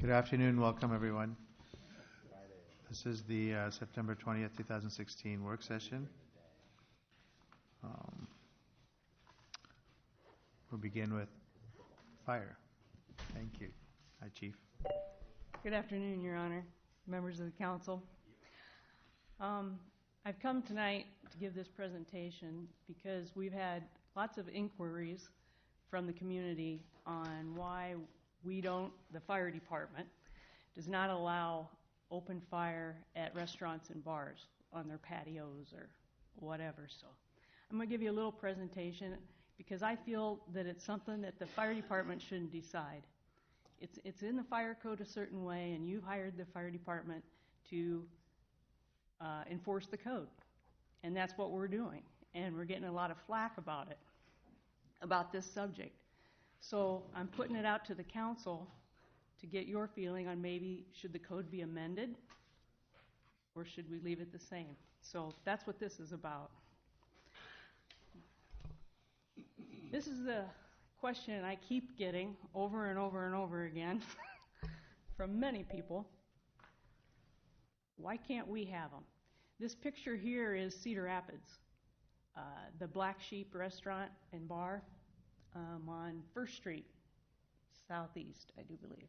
Good afternoon. Welcome, everyone. This is the September 20th, 2016 work session. We'll begin with fire. Thank you. Hi, Chief. Good afternoon, Your Honor, members of the council. I've come tonight to give this presentation because we've had lots of inquiries from the community on why the fire department does not allow open fire at restaurants and bars on their patios or whatever. So I'm going to give you a little presentation because I feel that it's something that the fire department shouldn't decide. It's in the fire code a certain way, and you hired the fire department to enforce the code. And that's what we're doing. And we're getting a lot of flack about it, about this subject. So I'm putting it out to the council to get your feeling on maybe should the code be amended or should we leave it the same. So that's what this is about. This is the question I keep getting over and over and over again from many people. Why can't we have them? This picture here is Cedar Rapids, the Black Sheep restaurant and bar on 1st Street, southeast, I do believe.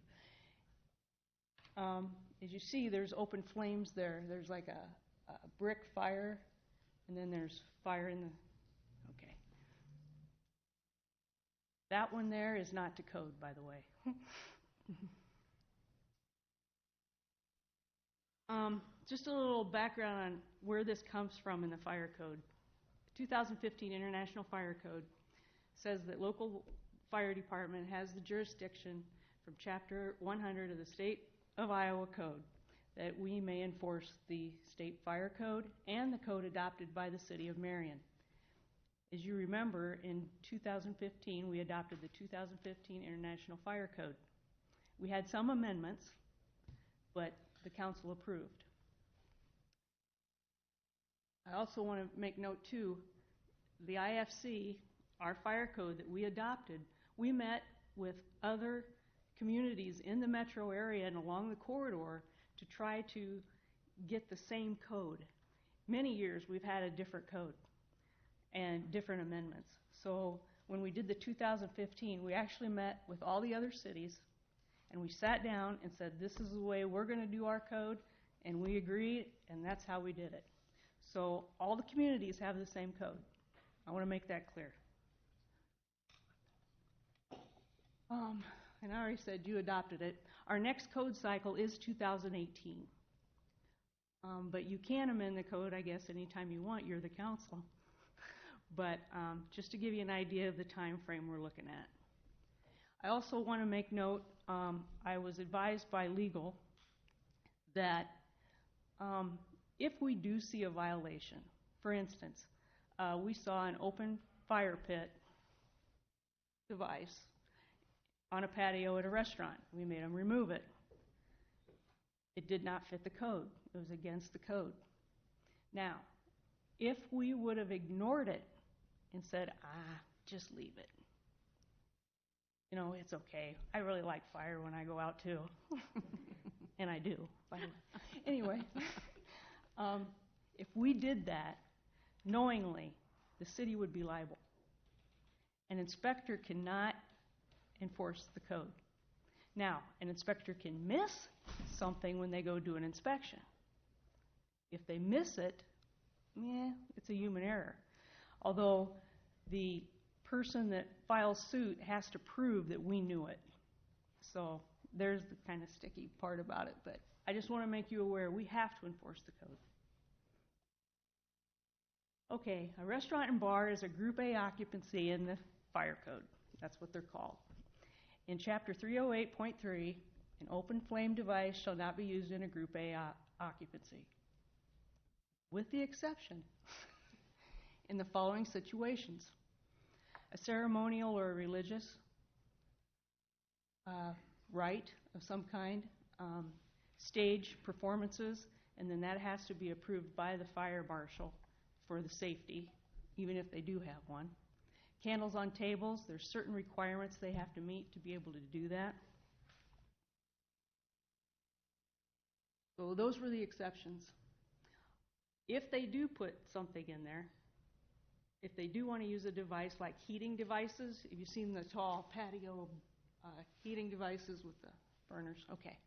As you see, there's open flames there. There's like a brick fire, and then there's fire in the, okay. That one there is not to code, by the way. Just a little background on where this comes from in the fire code. 2015 International Fire Code says that local fire department has the jurisdiction from Chapter 100 of the State of Iowa Code that we may enforce the state fire code and the code adopted by the city of Marion. As you remember, in 2015, we adopted the 2015 International Fire Code. We had some amendments, but the council approved. I also want to make note, too, the IFC, our fire code that we adopted, we met with other communities in the metro area and along the corridor to try to get the same code. Many years we've had a different code and different amendments. So when we did the 2015, we actually met with all the other cities and we sat down and said, this is the way we're going to do our code, and we agreed, and that's how we did it. So all the communities have the same code. I want to make that clear. And I already said you adopted it. Our next code cycle is 2018. But you can amend the code, I guess, anytime you want. You're the council. But just to give you an idea of the time frame we're looking at. I also want to make note, I was advised by legal that if we do see a violation, for instance, we saw an open fire pit device on a patio at a restaurant. We made them remove it. It did not fit the code. It was against the code. Now, if we would have ignored it and said, just leave it. You know, it's okay. I really like fire when I go out, too. And I do, by the way. Anyway, if we did that knowingly, the city would be liable. An inspector cannot enforce the code. Now, an inspector can miss something when they go do an inspection. If they miss it, it's a human error. Although the person that files suit has to prove that we knew it. So there's the kind of sticky part about it. But I just want to make you aware we have to enforce the code. Okay, a restaurant and bar is a Group A occupancy in the fire code. That's what they're called. In Chapter 308.3, an open flame device shall not be used in a Group A occupancy, with the exception in the following situations: a ceremonial or a religious rite of some kind, stage performances, and then that has to be approved by the fire marshal for the safety, even if they do have one. Candles on tables, there's certain requirements they have to meet to be able to do that. So those were the exceptions. If they do put something in there, if they do want to use a device like heating devices, have you seen the tall patio heating devices with the burners? Okay.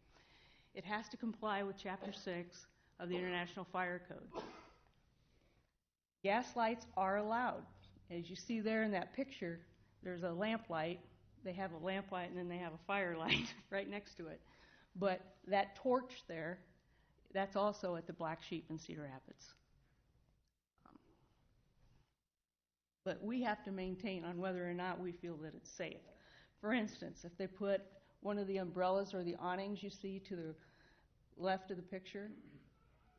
It has to comply with Chapter 6 of the International Fire Code. Gas lights are allowed. As you see there in that picture, there's a lamp light. They have a lamp light and then they have a fire light right next to it. But that torch there, that's also at the Black Sheep in Cedar Rapids. But we have to maintain on whether or not we feel that it's safe. For instance, if they put one of the umbrellas or the awnings you see to the left of the picture,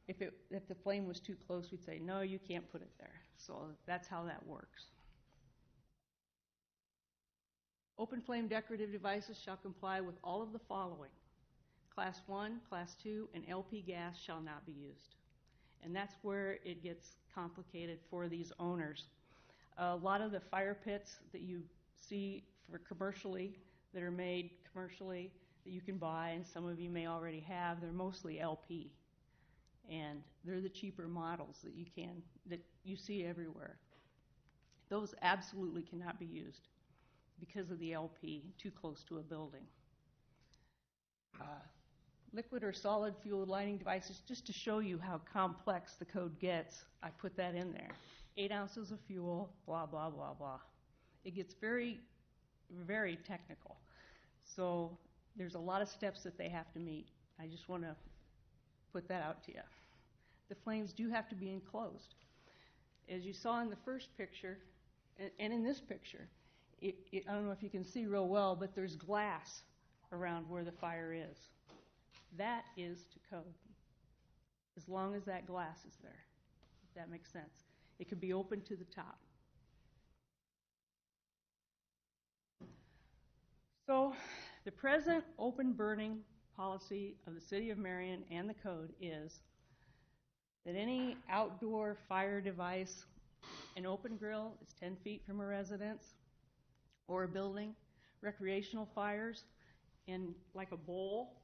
if the flame was too close, we'd say, no, you can't put it there. So that's how that works. Open flame decorative devices shall comply with all of the following. Class 1, Class 2, and LP gas shall not be used. And that's where it gets complicated for these owners. A lot of the fire pits that you see for commercially, that are made commercially, that you can buy, and some of you may already have, they're mostly LP. And they're the cheaper models that you see everywhere. Those absolutely cannot be used because of the LP, too close to a building. Liquid or solid fuel lighting devices, just to show you how complex the code gets, I put that in there. 8 ounces of fuel, blah, blah, blah, blah. It gets very, very technical. So there's a lot of steps that they have to meet. I just want to put that out to you. The flames do have to be enclosed. As you saw in the first picture, and in this picture, I don't know if you can see real well, but there's glass around where the fire is. That is to code, as long as that glass is there, if that makes sense. It could be open to the top. So the present open burning policy of the City of Marion and the code is that any outdoor fire device, an open grill is 10 feet from a residence or a building. Recreational fires in like a bowl,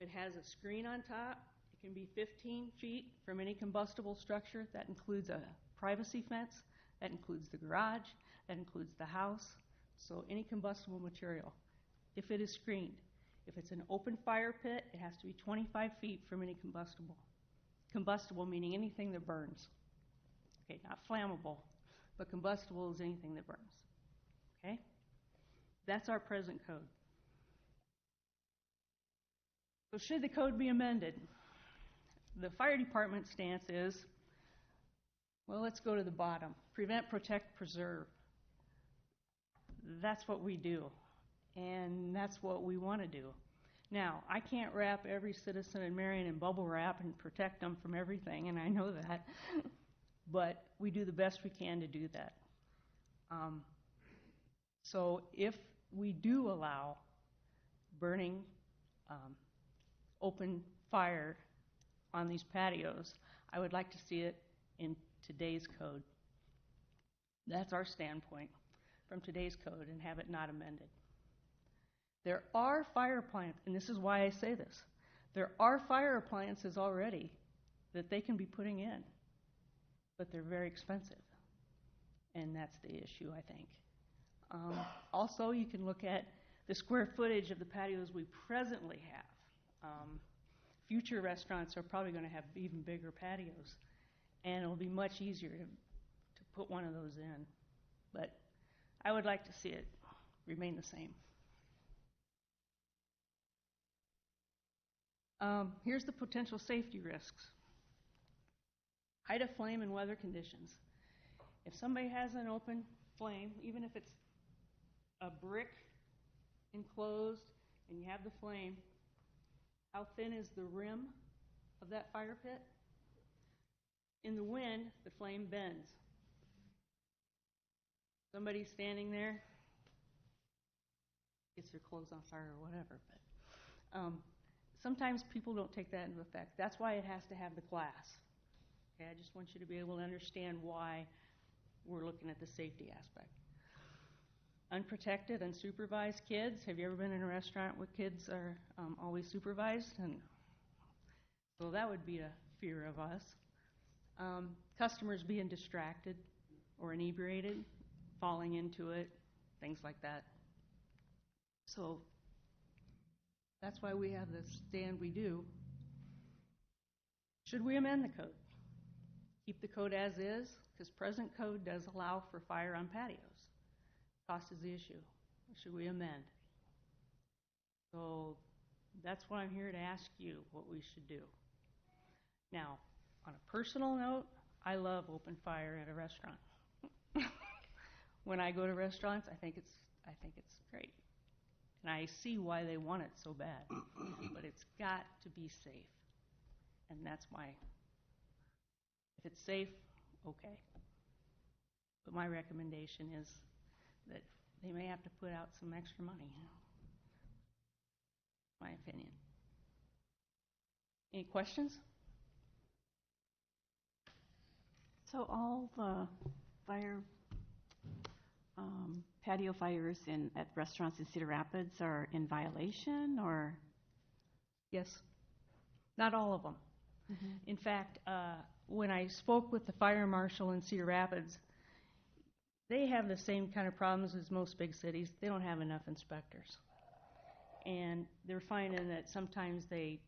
it has a screen on top. It can be 15 feet from any combustible structure. That includes a privacy fence. That includes the garage. That includes the house. So any combustible material, if it is screened. If it's an open fire pit, it has to be 25 feet from any combustible. Combustible meaning anything that burns. Okay, not flammable, but combustible is anything that burns. Okay? That's our present code. So should the code be amended? The fire department stance is, well, let's go to the bottom. Prevent, protect, preserve. That's what we do. And that's what we want to do. Now, I can't wrap every citizen in Marion in bubble wrap and protect them from everything, and I know that. But we do the best we can to do that. So if we do allow burning open fire on these patios, I would like to see it in today's code. That's our standpoint from today's code, and have it not amended. There are fire appliances, and this is why I say this. There are fire appliances already that they can be putting in, but they're very expensive, and that's the issue, I think. Also, you can look at the square footage of the patios we presently have. Future restaurants are probably going to have even bigger patios, and it'll be much easier to put one of those in. But I would like to see it remain the same. Here's the potential safety risks. Height of flame and weather conditions. If somebody has an open flame, even if it's a brick enclosed and you have the flame, how thin is the rim of that fire pit? In the wind, the flame bends. Somebody standing there gets their clothes on fire or whatever. But sometimes people don't take that into effect. That's why it has to have the glass. Okay, I just want you to be able to understand why we're looking at the safety aspect. Unprotected, unsupervised kids. Have you ever been in a restaurant where kids are always supervised? And So that would be a fear of us. Customers being distracted or inebriated, falling into it, things like that. So that's why we have the stand we do. Should we amend the code? Keep the code as is, because present code does allow for fire on patios. Cost is the issue. Should we amend? So that's what I'm here to ask you, what we should do. Now, on a personal note, I love open fire at a restaurant. When I go to restaurants, I think it's great. And I see why they want it so bad. But it's got to be safe. And that's if it's safe, okay. But my recommendation is that they may have to put out some extra money. My opinion. Any questions? So all the patio fires at restaurants in Cedar Rapids are in violation, or? Yes. Not all of them. Mm-hmm. In fact, when I spoke with the fire marshal in Cedar Rapids, they have the same kind of problems as most big cities. They don't have enough inspectors. And they're finding that sometimes they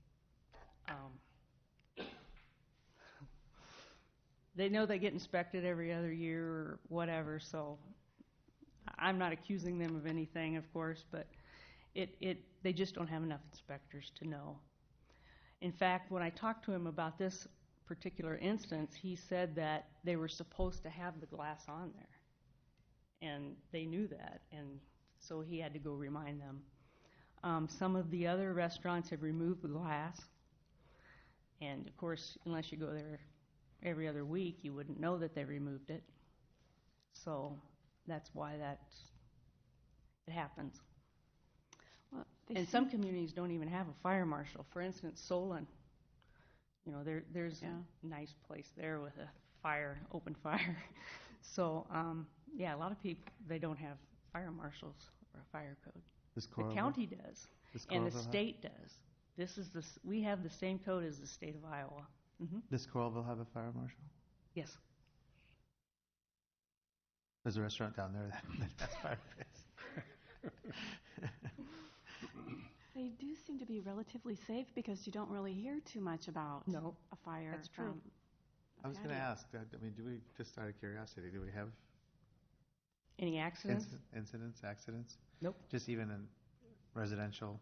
know they get inspected every other year or whatever, so I'm not accusing them of anything, of course, but they just don't have enough inspectors to know. In fact, when I talked to him about this particular instance, he said that they were supposed to have the glass on there, and they knew that, and so he had to go remind them. Some of the other restaurants have removed the glass, and of course, unless you go there every other week, you wouldn't know that they removed it. So that's why it happens. Well, and some communities don't even have a fire marshal. For instance, Solon, there's a nice place there with a open fire. So a lot of people, they don't have fire marshals or a fire code. The county does, and the state does. We have the same code as the state of Iowa. Mm-hmm. Does Coralville have a fire marshal? Yes. There's a restaurant down there that has fire pits. They do seem to be relatively safe because you don't really hear too much about a fire. That's true. I was going to ask, do we, just out of curiosity, do we have any accidents? Accidents? Nope. Just even in residential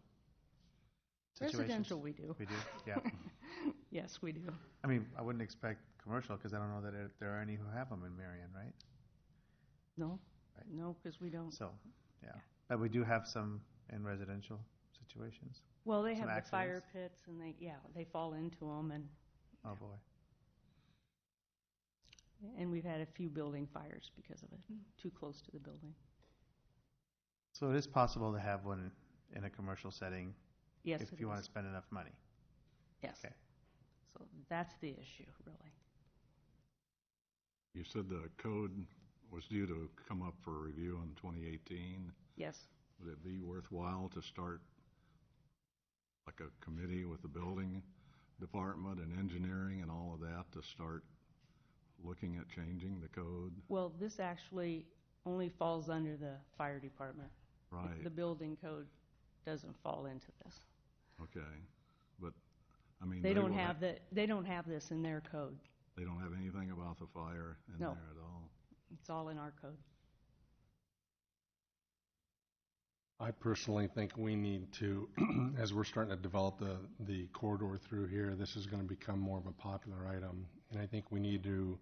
situations? Residential we do. We do, yeah. Yes, we do. I mean, I wouldn't expect commercial because I don't know that there are any who have them in Marion, right? No. Right. No, because we don't. So, yeah. But we do have some in residential situations. Well, they have accidents. The fire pits, and they fall into them, and oh boy. And we've had a few building fires because of it, too close to the building. So it is possible to have one in a commercial setting, yes, if you want to spend enough money. Yes. Okay. So that's the issue, really. You said the code was due to come up for review in 2018. Yes. Would it be worthwhile to start like a committee with the building department and engineering and all of that to start looking at changing the code? Well, this actually only falls under the fire department. Right. The building code doesn't fall into this. Okay. But I mean, they don't have this in their code. They don't have anything about the fire in there at all. It's all in our code. I personally think we need to, as we're starting to develop the corridor through here, this is going to become more of a popular item. And I think we need to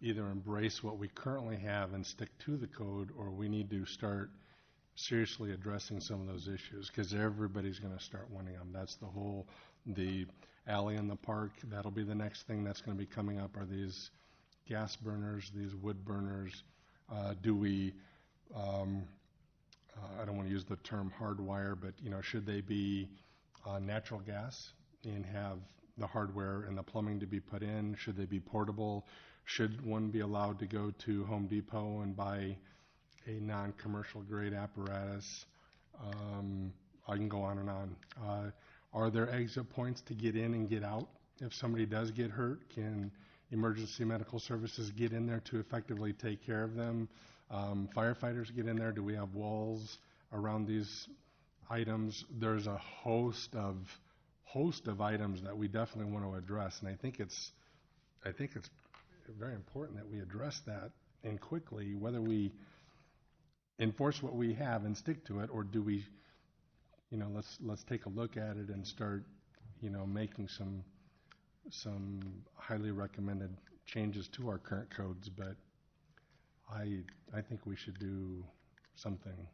either embrace what we currently have and stick to the code, or we need to start seriously addressing some of those issues, because everybody's going to start wanting them. That's the alley in the park. That'll be the next thing that's going to be coming up, are these gas burners, these wood burners. Do we... I don't want to use the term hardwire, but should they be natural gas and have the hardware and the plumbing to be put in? Should they be portable? Should one be allowed to go to Home Depot and buy a non-commercial grade apparatus? I can go on and on. Are there exit points to get in and get out? If somebody does get hurt, can emergency medical services get in there to effectively take care of them? Firefighters get in there. Do we have walls around these items? There's a host of items that we definitely want to address, and I think it's very important that we address that and quickly, whether we enforce what we have and stick to it, or do we, let's take a look at it and start, making some highly recommended changes to our current codes. But I think we should do something.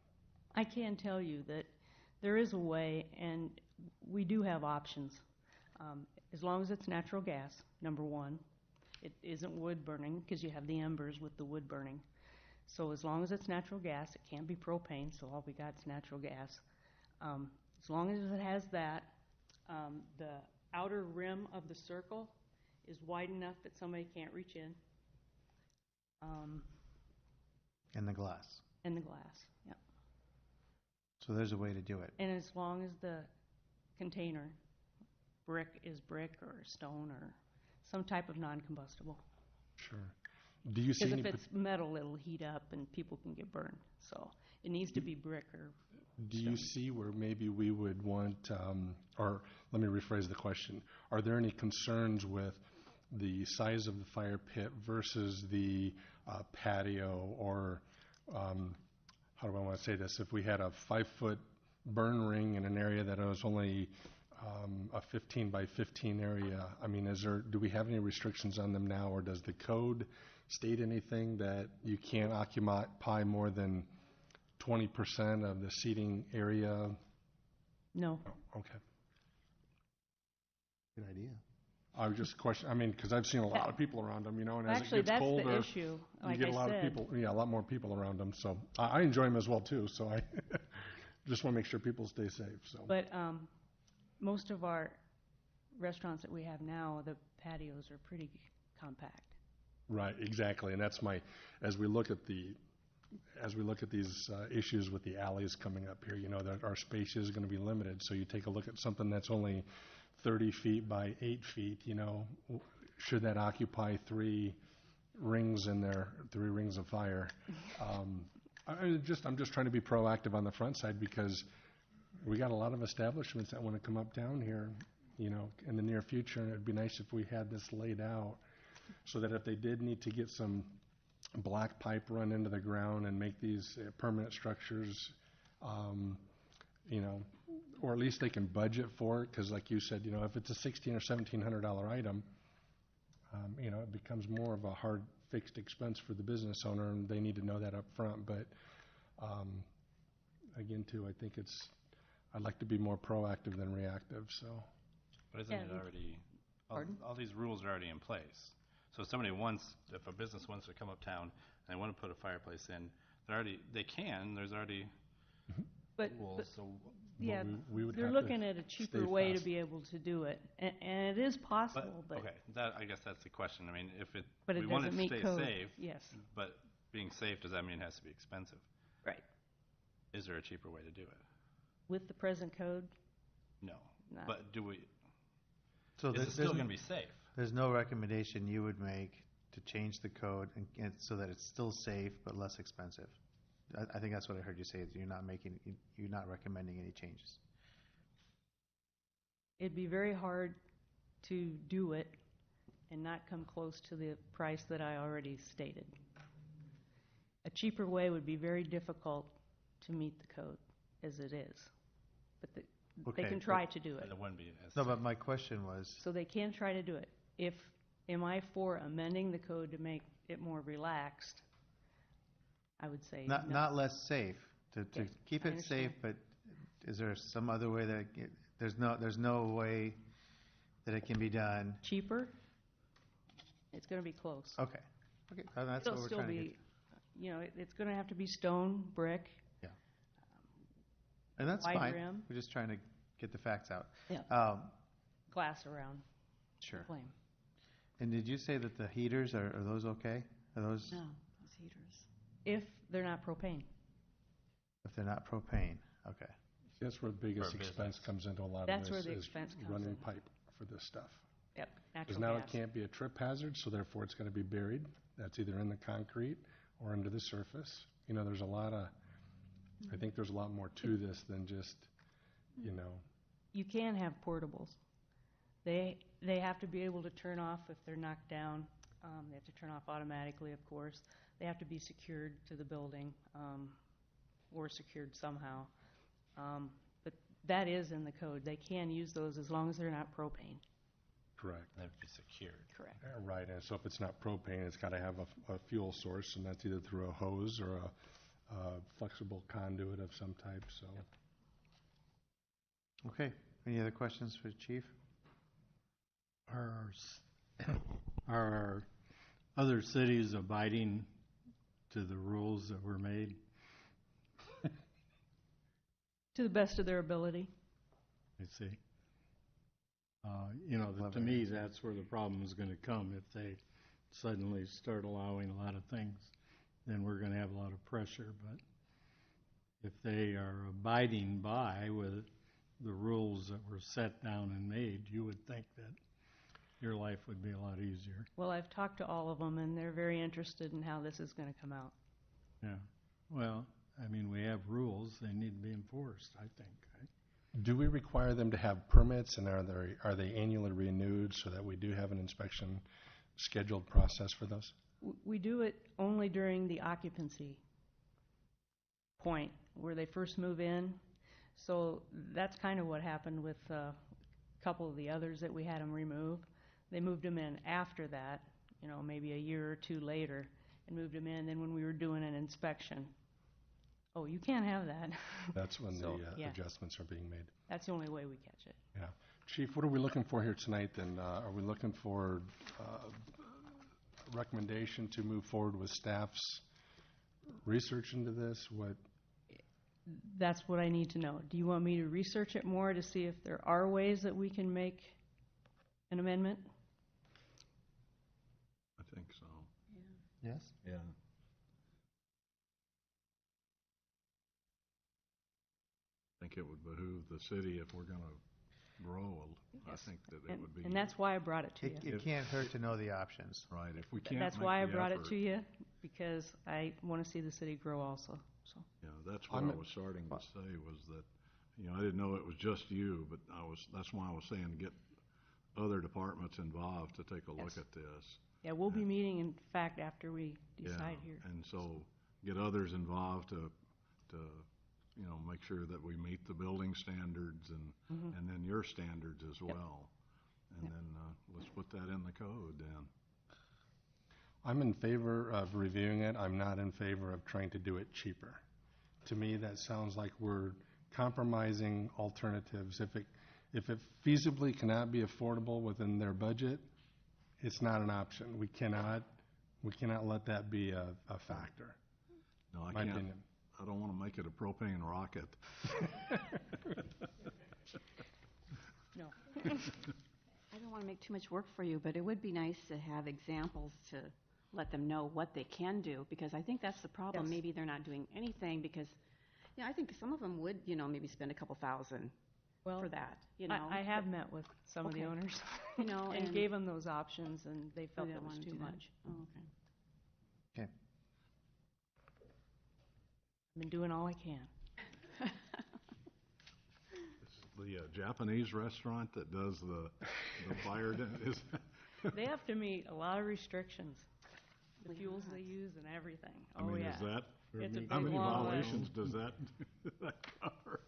I can tell you that there is a way, and we do have options. As long as it's natural gas, number one. It isn't wood burning, because you have the embers with the wood burning. So as long as it's natural gas, it can't be propane, so all we got is natural gas. As long as it has that, the outer rim of the circle is wide enough that somebody can't reach in. And the glass. And the glass, yeah. So there's a way to do it. And as long as the container brick is brick or stone or some type of non-combustible. Sure. Do you see Because any? if it's metal, it'll heat up and people can get burned. So it needs to be brick or Do you see where maybe we would want, or let me rephrase the question, are there any concerns with the size of the fire pit versus the patio, or how do I want to say this? If we had a 5-foot burn ring in an area that was only a 15 by 15 area, I mean, do we have any restrictions on them now, or does the code state anything that you can't occupy more than 20% of the seating area? no. Oh, okay. Good idea. I was just questioning, I mean, because I've seen a lot of people around them, and as Actually, it gets that's colder, the issue. Like you get I a lot said, of people, a lot more people around them. So I enjoy them as well too. So I just want to make sure people stay safe. So but most of our restaurants that we have now, the patios are pretty compact. right, exactly, and that's as we look at these issues with the alleys coming up here, that our space is going to be limited. So you take a look at something that's only 30 feet by 8 feet, should that occupy 3 rings in there, 3 rings of fire? I'm just trying to be proactive on the front side, because we got a lot of establishments that want to come up down here, in the near future, and it'd be nice if we had this laid out so that if they did need to get some black pipe run into the ground and make these permanent structures, or at least they can budget for it, because like you said, if it's a $1,600 or $1,700 item, it becomes more of a hard fixed expense for the business owner, and they need to know that up front. But again, too, I think I'd like to be more proactive than reactive. So, But isn't Yeah, it already, Pardon? all these rules are already in place? So if a business wants to come uptown and they want to put a fireplace in, they can, there's already But rules, so. yeah, we would they're have to looking at a cheaper stay way to fast. be able to do it, and it is possible. But Okay, I guess that's the question. I mean, but it we want it doesn't to meet stay code. safe, Yes, but being safe, does that mean it has to be expensive? right. Is there a cheaper way to do it? With the present code, No. No. But So is it still going to be safe? there's no recommendation you would make to change the code and so that it's still safe but less expensive. I think that's what I heard you say, is you're not recommending any changes. it'd be very hard to do it and not come close to the price that I already stated. A cheaper way would be very difficult to meet the code as it is. But they Okay, can try to do it. And it wouldn't be as No, safe. but my question was, So they can try to do it. Am I for amending the code to make it more relaxed? I would say no. not less safe, to Okay, keep I it safe, understand. but is there some other way that, there's no way that it can be done? Cheaper? It's going to be close. Okay, that's It'll what we're still trying to get. be, it's going to have to be stone, brick. And that's wide fine. rim. We're just trying to get the facts out. Yeah. Glass around the Sure. flame. And did you say that the heaters, are those okay? Are those, No, those heaters. If they're not propane. if they're not propane? Okay. That's where the biggest For a expense business. comes into a lot of That's this, where the is expense comes running in. pipe for this stuff. Yep, Because natural now gas. it can't be a trip hazard, so therefore it's gonna be buried. That's either in the concrete or under the surface. You know, there's a lot of, I think there's a lot more to this than just, you know, You can have portables. They have to be able to turn off if they're knocked down. They have to turn off automatically, of course. They have to be secured to the building, or secured somehow. But that is in the code. They can use those as long as they're not propane. correct. They have to be secured. Correct. Right, and so if it's not propane, it's gotta have a fuel source, and that's either through a hose or a flexible conduit of some type, so. Okay, any other questions for the chief? Are other cities abiding to the rules that were made? To the best of their ability. I see. You know, to me, that's where the problem is going to come. If they suddenly start allowing a lot of things, then we're going to have a lot of pressure. But if they are abiding by with the rules that were set down and made, you would think that your life would be a lot easier. Well, I've talked to all of them, and they're very interested in how this is going to come out. Yeah. Well, I mean, we have rules. They need to be enforced, I think. Right? Do we require them to have permits, and are they annually renewed so that we do have an inspection scheduled process for those? We do it only during the occupancy point, where they first move in. So that's kind of what happened with a couple of the others that we had them remove. They moved them in after that, you know, maybe a year or two later, and moved them in. Then when we were doing an inspection, oh, you can't have that. That's when So, the yeah. adjustments are being made. That's the only way we catch it. Yeah. Chief, what are we looking for here tonight then? Are we looking for a recommendation to move forward with staff's research into this? What? That's what I need to know. Do you want me to research it more to see if there are ways that we can make an amendment? I think so. Yes? Yeah. I think it would behoove the city, if we're gonna grow, I Yes. think that it would be. And that's why I brought it to you. It can't hurt to know the options. Right, if we can't That's make why I the brought it effort- to you, because I want to see the city grow also, so. Yeah, that's what I'm I was starting to say, was that, you know, I didn't know it was just you, but that's why I was saying get other departments involved to take a look Yes. at this. Yeah, we'll be meeting, in fact, after we Yeah, decide here. and so get others involved to, you know, make sure that we meet the building standards and then your standards as well. And then, let's put that in the code then. I'm in favor of reviewing it. I'm not in favor of trying to do it cheaper. To me, that sounds like we're compromising alternatives. If it feasibly cannot be affordable within their budget, it's not an option. We cannot let that be a factor. No, I My can't, opinion. I don't wanna make it a propane rocket. No. I don't want to make too much work for you, but it would be nice to have examples to let them know what they can do, because I think that's the problem. Yes. Maybe they're not doing anything because, I think some of them would, maybe spend a couple thousand Well, for that, you know. I have met with some of the Okay. owners, You know, and and- gave them those options, and they felt They it don't was wanna too do that. much. Oh, okay. Okay. I've been doing all I can. The Japanese restaurant that does the fire, is, They have to meet a lot of restrictions, the Believe it fuels or they not. use and everything. I Oh, mean, yeah. is that, It's a how big, many long list. violations does that cover?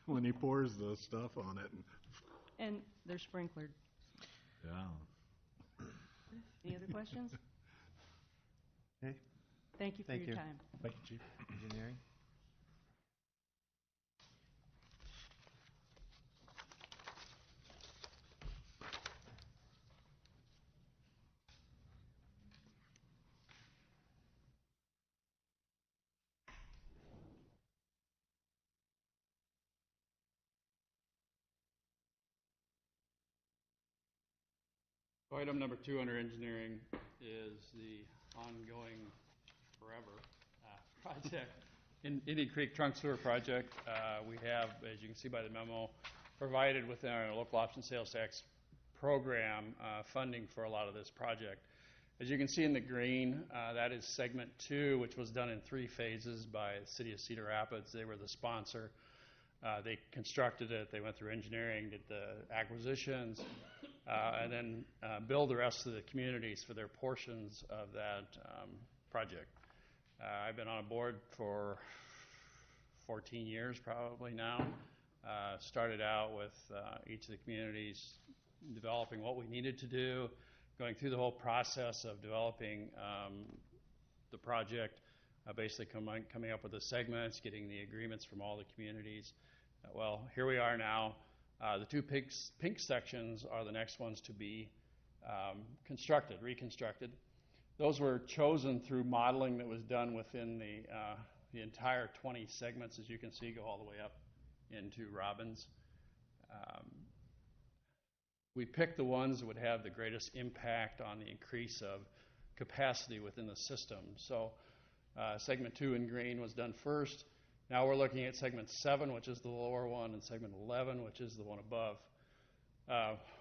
When he pours the stuff on it, And they're sprinklered. yeah. Any other questions? Okay, Thank you for Thank your you. time. Thank you, Chief. engineering? Item number 2 under engineering is the ongoing forever project Indian Creek Trunk Sewer Project, we have, as you can see by the memo, provided within our local option sales tax program funding for a lot of this project. As you can see in the green, that is segment 2, which was done in 3 phases by the city of Cedar Rapids. They were the sponsor. They constructed it, they went through engineering, did the acquisitions, and then billed the rest of the communities for their portions of that project. I've been on a board for 14 years probably now. Started out with each of the communities developing what we needed to do, going through the whole process of developing the project, basically coming up with the segments, getting the agreements from all the communities. Well, here we are now. The 2 pink sections are the next ones to be reconstructed. Those were chosen through modeling that was done within the entire 20 segments, as you can see, go all the way up into Robbins. We picked the ones that would have the greatest impact on the increase of capacity within the system. So segment 2 in green was done first. Now we're looking at segment 7, which is the lower one, and segment 11, which is the one above.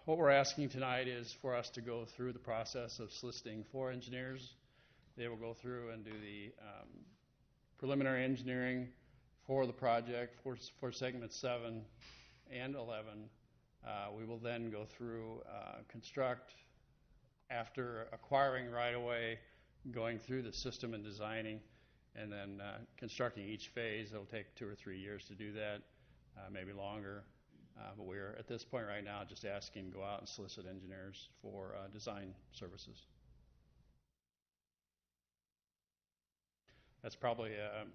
What we're asking tonight is for us to go through the process of soliciting 4 engineers. They will go through and do the preliminary engineering for the project for segment 7 and 11. We will then go through construct after acquiring right-of-way, going through the system and designing, and then constructing each phase. It'll take 2 or 3 years to do that, maybe longer. But we're at this point right now just asking to go out and solicit engineers for design services. That's probably a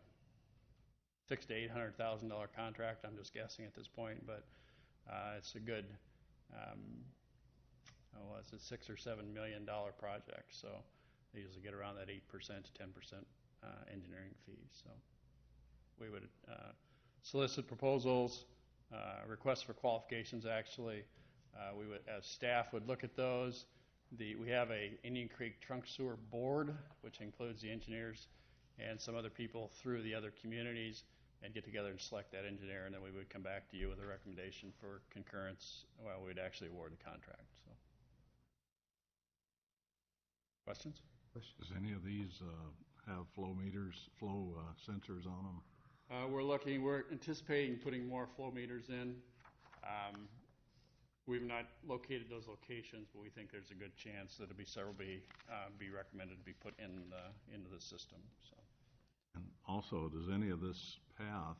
$600,000 to $800,000 contract. I'm just guessing at this point, but it's a good, it's a $6 or $7 million project. So they usually get around that 8% to 10% engineering fee. So we would solicit proposals, requests for qualifications. Actually, we would, as staff, would look at those. We have a Indian Creek Trunk Sewer Board, which includes the engineers and some other people through the other communities, and get together and select that engineer, and then we would come back to you with a recommendation for concurrence. Well, we'd actually award the contract. So, questions? Does any of these have flow sensors on them? We're anticipating putting more flow meters in. We've not located those locations, but we think there's a good chance that several be recommended to be put into the system. So. And also, does any of this path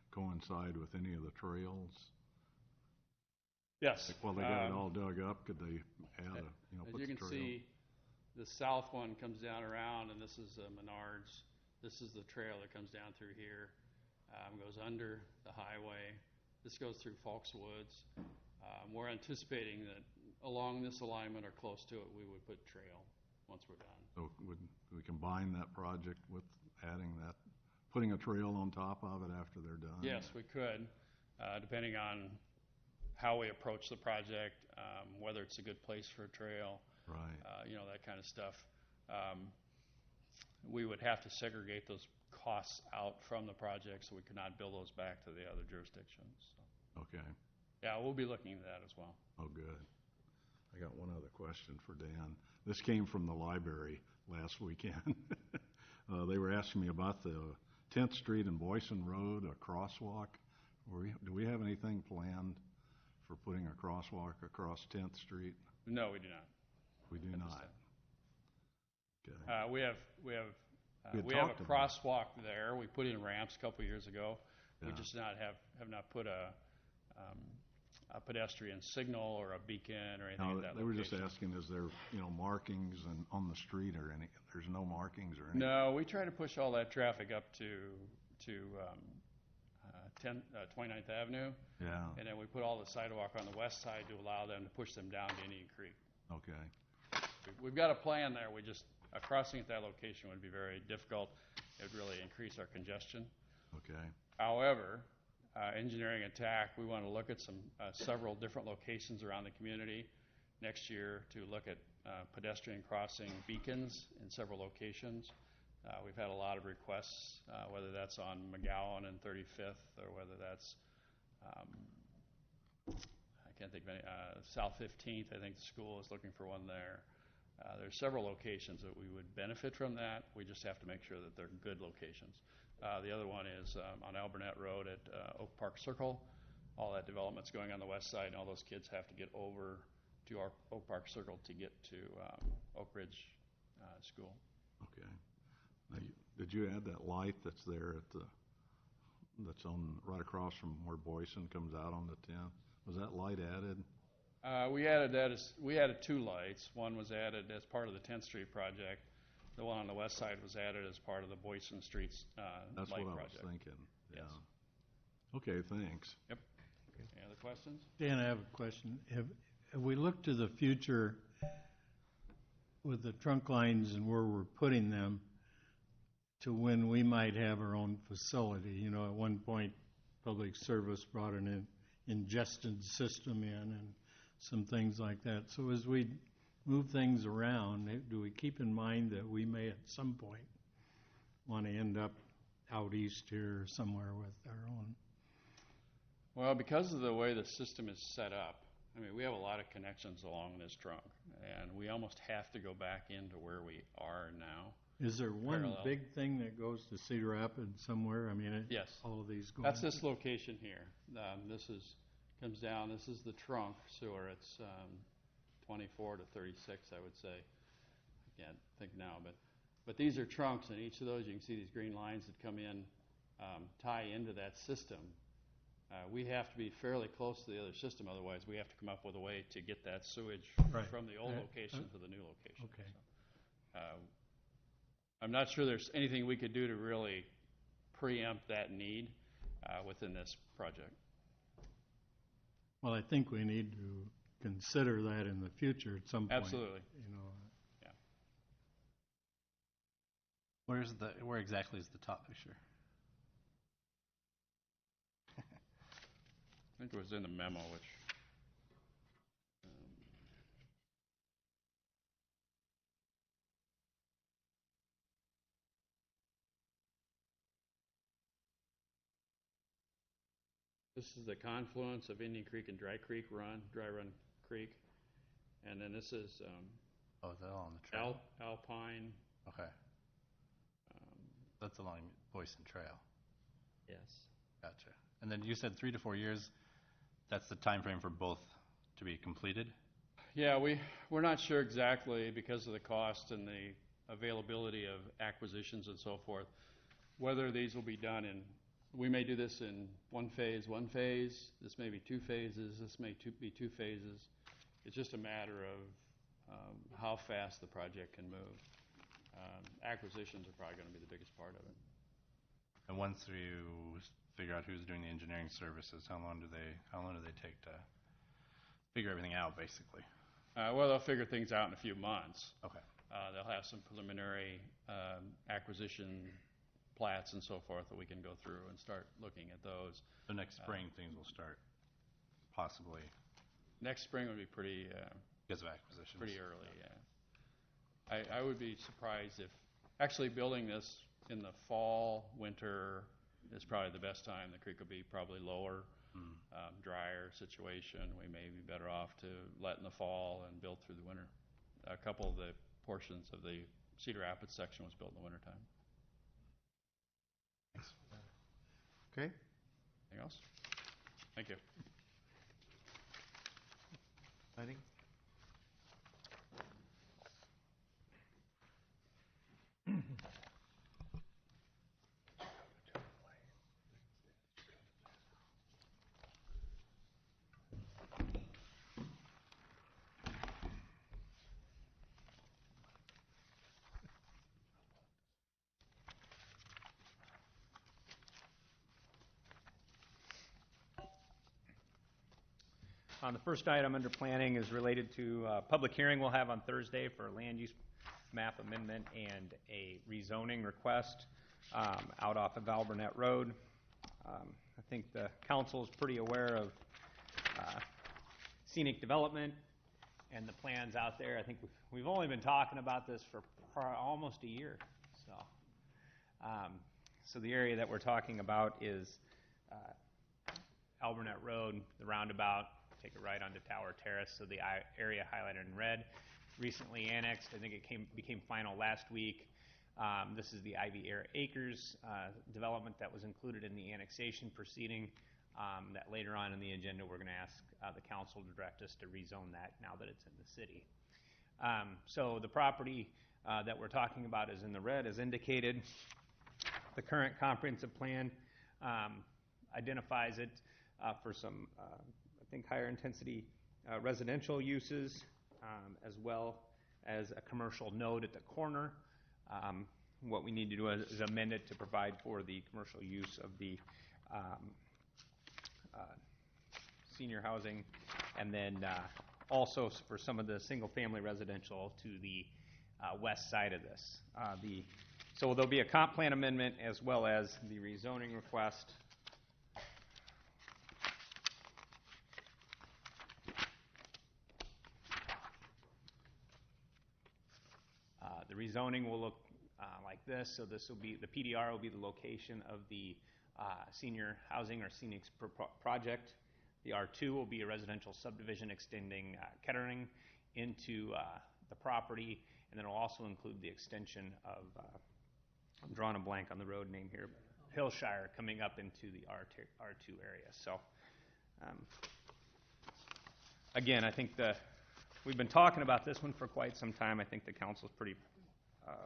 coincide with any of the trails? Yes. Like, while they got it all dug up, could they add as put you the can trail? see, the south one comes down around, and this is Menards. This is the trail that comes down through here, goes under the highway. This goes through Falks Woods. We're anticipating that along this alignment or close to it, we would put trail once we're done. So would we combine that project with putting a trail on top of it after they're done? Yes, we could, depending on how we approach the project, whether it's a good place for a trail, right? That kind of stuff. We would have to segregate those costs out from the project, so we could not bill those back to the other jurisdictions. So. Okay. Yeah, we'll be looking at that as well. Oh, good. I got one other question for Dan. This came from the library last weekend. They were asking me about the 10th Street and Boyson Road, a crosswalk. Do we have anything planned for putting a crosswalk across 10th Street? No, we do not. We do not. Okay. We have a crosswalk there. We put in ramps a couple years ago. Yeah. We just have not put a pedestrian signal or a beacon or anything. They were just asking, is there markings on the street or any? There's no markings or anything. No, we try to push all that traffic up to 29th Avenue. Yeah. And then we put all the sidewalk on the west side to allow them to push them down to Indian Creek. Okay. We've got a plan there. A crossing at that location would be very difficult. It would really increase our congestion. Okay. However, engineering attack, we want to look at several different locations around the community next year to look at pedestrian crossing beacons in several locations We've had a lot of requests, whether that's on McGowan and 35th, or whether that's, I can't think of any, South 15th, I think the school is looking for one there. There's several locations that we would benefit from that. We just have to make sure that they're good locations. The other one is on Alburnett Road at Oak Park Circle. All that development's going on the west side, and all those kids have to get over to our Oak Park Circle to get to Oak Ridge School. Okay. Now, did you add that light that's there that's on right across from where Boyson comes out on the 10th? Was that light added? We added 2 lights. One was added as part of the 10th Street project. The one on the west side was added as part of the Boyson Streets That's light what project. I was thinking. Yeah. Yes. Okay, thanks. Yep. Any other questions? Dan, I have a question. Have we looked to the future with the trunk lines and where we're putting them to when we might have our own facility? You know, at one point, Public Service brought an ingested system in and some things like that. So as we move things around, do we keep in mind that we may at some point want to end up out east here or somewhere with our own? Well, because of the way the system is set up, I mean, we have a lot of connections along this trunk, and we almost have to go back into where we are now. Is there one Parallel. big thing that goes to Cedar Rapids somewhere? I mean, Yes. all of these go. That's this location here. Comes down, this is the trunk sewer. It's 24 to 36, I would say. I can't think now, but these are trunks, and each of those, you can see these green lines that come in, tie into that system. We have to be fairly close to the other system, otherwise we have to come up with a way to get that sewage Right. from the old location to the new location. Okay. So, I'm not sure there's anything we could do to really preempt that need within this project. Well, I think we need to consider that in the future at some point. Absolutely. You know, Where exactly is the top picture? I think it was in the memo, which. This is the confluence of Indian Creek and Dry Run Creek. And then this is Oh, is that all on the trail? Alpine. Okay. That's along Boyson Trail. Yes. Gotcha. And then you said 3 to 4 years. That's the time frame for both to be completed? Yeah, we're not sure exactly because of the cost and the availability of acquisitions and so forth, whether these will be done in, we may do this in one phase, this may be 2 phases, this may be 2 phases. It's just a matter of how fast the project can move. Acquisitions are probably going to be the biggest part of it. And once you figure out who's doing the engineering services, how long do they take to figure everything out, basically? Well, they'll figure things out in a few months. Okay. They'll have some preliminary acquisition plats and so forth that we can go through and start looking at those. So next spring things will start, possibly, Next spring would be pretty because of acquisitions. pretty early, yeah. I would be surprised if, actually building this in the fall, winter is probably the best time. The creek will be probably lower, drier situation. We may be better off to let in the fall and build through the winter. A couple of the portions of the Cedar Rapids section was built in the wintertime. Thanks. Okay. Anything else? Thank you. Lighting? The first item under planning is related to a public hearing we'll have on Thursday for a land use map amendment and a rezoning request out off of Alburnett Road. I think the council is pretty aware of scenic development and the plans out there. I think we've only been talking about this for almost a year. So So the area that we're talking about is Albernet Road, the roundabout, take it right onto Tower Terrace, so the area highlighted in red. Recently annexed, I think it became final last week. This is the Ivy Air Acres development that was included in the annexation proceeding that later on in the agenda we're going to ask the council to direct us to rezone that now that it's in the city. So the property that we're talking about is in the red as indicated. The current comprehensive plan identifies it for some, I think, higher intensity residential uses, as well as a commercial node at the corner. What we need to do is amend it to provide for the commercial use of the senior housing, and then also for some of the single-family residential to the west side of this. So there'll be a comp plan amendment as well as the rezoning request. The rezoning will look like this. So this will be, the PDR will be the location of the senior housing or scenic project. The R2 will be a residential subdivision extending Kettering into the property, and then it'll also include the extension of, I'm drawing a blank on the road name here, Hillshire, coming up into the R2 area. So again, I think we've been talking about this one for quite some time. I think the council's pretty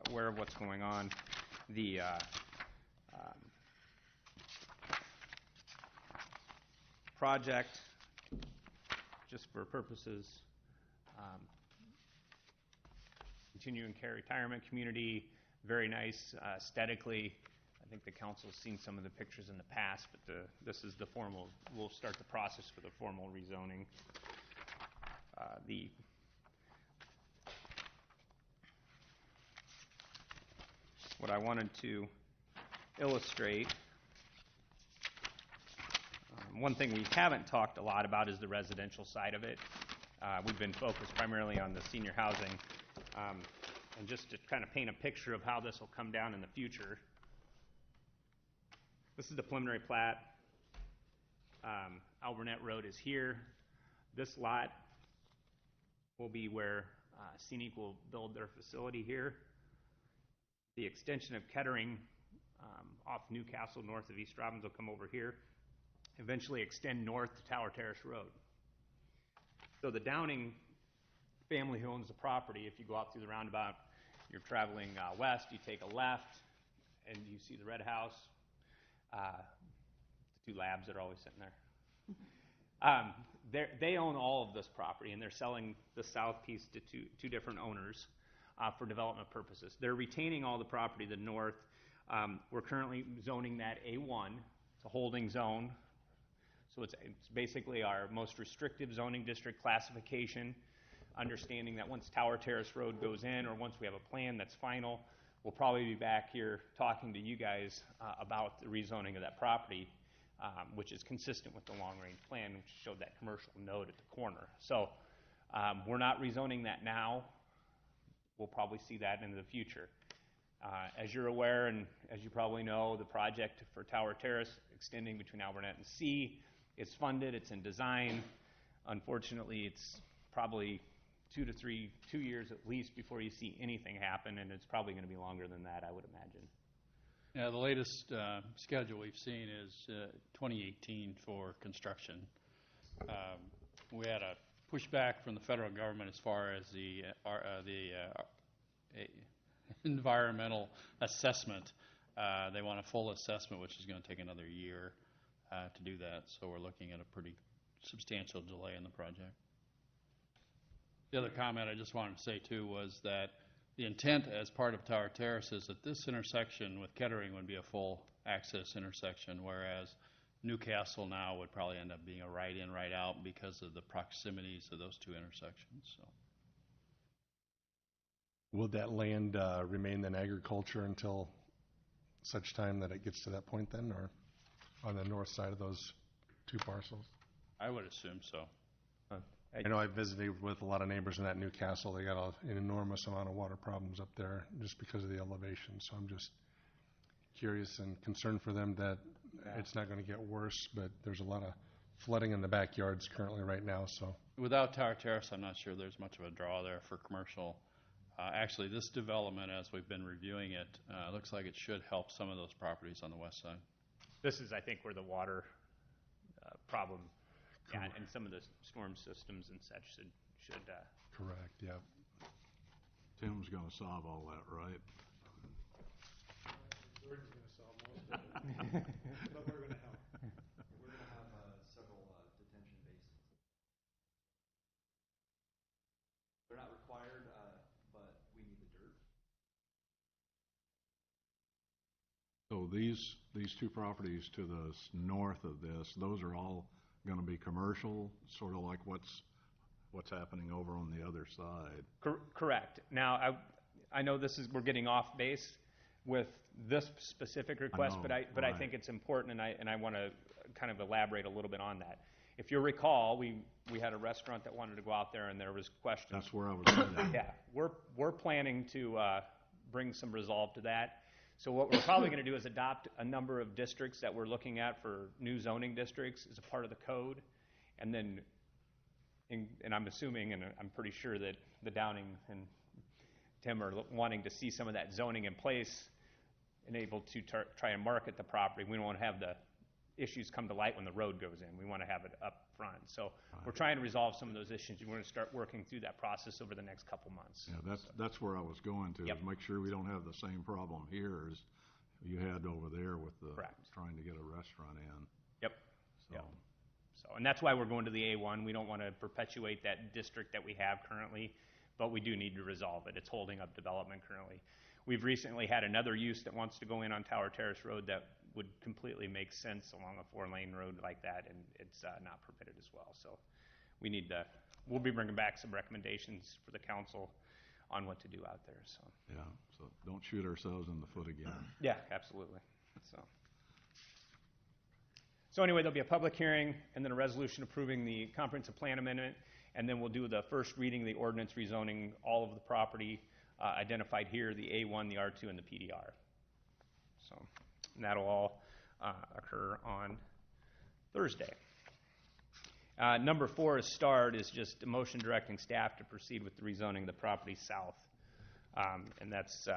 aware of what's going on. The project, just for purposes, continuing care retirement community, very nice aesthetically. I think the council's seen some of the pictures in the past, but this is the formal, we'll start the process for the formal rezoning. What I wanted to illustrate, one thing we haven't talked a lot about is the residential side of it. We've been focused primarily on the senior housing. And just to kind of paint a picture of how this will come down in the future, this is the preliminary plat. Albernet Road is here. This lot will be where Scenic will build their facility here. The extension of Kettering off Newcastle north of East Robbins will come over here, eventually extend north to Tower Terrace Road. So the Downing family who owns the property, if you go out through the roundabout, you're traveling west, you take a left, and you see the red house, the two labs that are always sitting there. They own all of this property, and they're selling the south piece to two different owners for development purposes. They're retaining all the property to the north. We're currently zoning that A1. It's a holding zone. So it's basically our most restrictive zoning district classification, understanding that once Tower Terrace Road goes in, or once we have a plan that's final, we'll probably be back here talking to you guys about the rezoning of that property, which is consistent with the long-range plan, which showed that commercial node at the corner. So we're not rezoning that now. We'll probably see that in the future. As you're aware, and as you probably know, the project for Tower Terrace extending between Albernet and C is funded. It's in design. Unfortunately, it's probably 2 years at least before you see anything happen, and it's probably going to be longer than that, I would imagine. Yeah, the latest schedule we've seen is 2018 for construction. We had a pushback from the federal government as far as the environmental assessment. They want a full assessment, which is going to take another year to do that. So we're looking at a pretty substantial delay in the project. The other comment I just wanted to say, too, was that the intent as part of Tower Terrace is that this intersection with Kettering would be a full access intersection, whereas Newcastle now would probably end up being a right-in, right-out because of the proximities of those two intersections. So. Will that land remain in agriculture until such time that it gets to that point then, or on the north side of those two parcels? I would assume so. I know I visited with a lot of neighbors in that Newcastle. They got an enormous amount of water problems up there just because of the elevation. So I'm just curious and concerned for them that it's not going to get worse, but there's a lot of flooding in the backyards currently right now, so. Without Tower Terrace, I'm not sure there's much of a draw there for commercial. Actually, this development, as we've been reviewing it, looks like it should help some of those properties on the west side. This is, I think, where the water problem, and some of the storm systems and such should Correct, yeah. Tim's gonna solve all that, right? Jordan's going to solve most of it, but we're going to help. We're going to have several detention basins. They're not required, but we need the dirt. So these two properties to the north of this, those are all gonna be commercial, sort of like what's happening over on the other side. Correct. Now, I know we're getting off base with this specific request, know, but I right. think it's important, and I want to kind of elaborate a little bit on that. If you recall, we had a restaurant that wanted to go out there, and there was questions. That's where I was going. Yeah, we're planning to bring some resolve to that. So what we're probably going to do is adopt a number of districts that we're looking at for new zoning districts as a part of the code, and then, and I'm assuming, and I'm pretty sure that the Downing and Tim are wanting to see some of that zoning in place and able to try and market the property. We don't want to have the issues come to light when the road goes in. We want to have it up front. So we're trying to resolve some of those issues. We're going to start working through that process over the next couple months. Yeah, that's where I was going to, Yep. is make sure we don't have the same problem here as you had over there with the Correct. trying to get a restaurant in. Yep. So, Yep. So, and that's why we're going to the A1. We don't want to perpetuate that district that we have currently, but we do need to resolve it. It's holding up development currently. We've recently had another use that wants to go in on Tower Terrace Road that would completely make sense along a 4-lane road like that, and it's not permitted as well. So we'll be bringing back some recommendations for the council on what to do out there. So yeah, so don't shoot ourselves in the foot again. yeah, absolutely. So anyway, there'll be a public hearing and then a resolution approving the comprehensive plan amendment, and then we'll do the first reading of the ordinance rezoning all of the property identified here, the A1, the R2, and the PDR. So and that'll all occur on Thursday. Number 4 is starred is just a motion directing staff to proceed with the rezoning of the property south. And that's,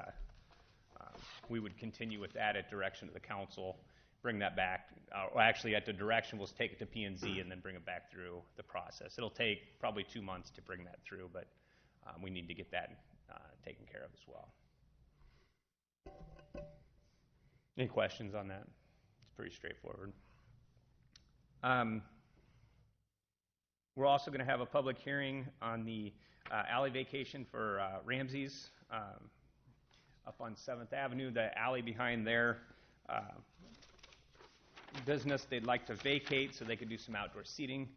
we would continue with that at direction of the council, bring that back. Actually, at the direction, we'll take it to P&Z and then bring it back through the process. It'll take probably 2 months to bring that through, but we need to get that taken care of as well. Any questions on that? It's pretty straightforward. We're also going to have a public hearing on the alley vacation for Ramsey's up on 7th Avenue, the alley behind their business. They'd like to vacate so they could do some outdoor seating.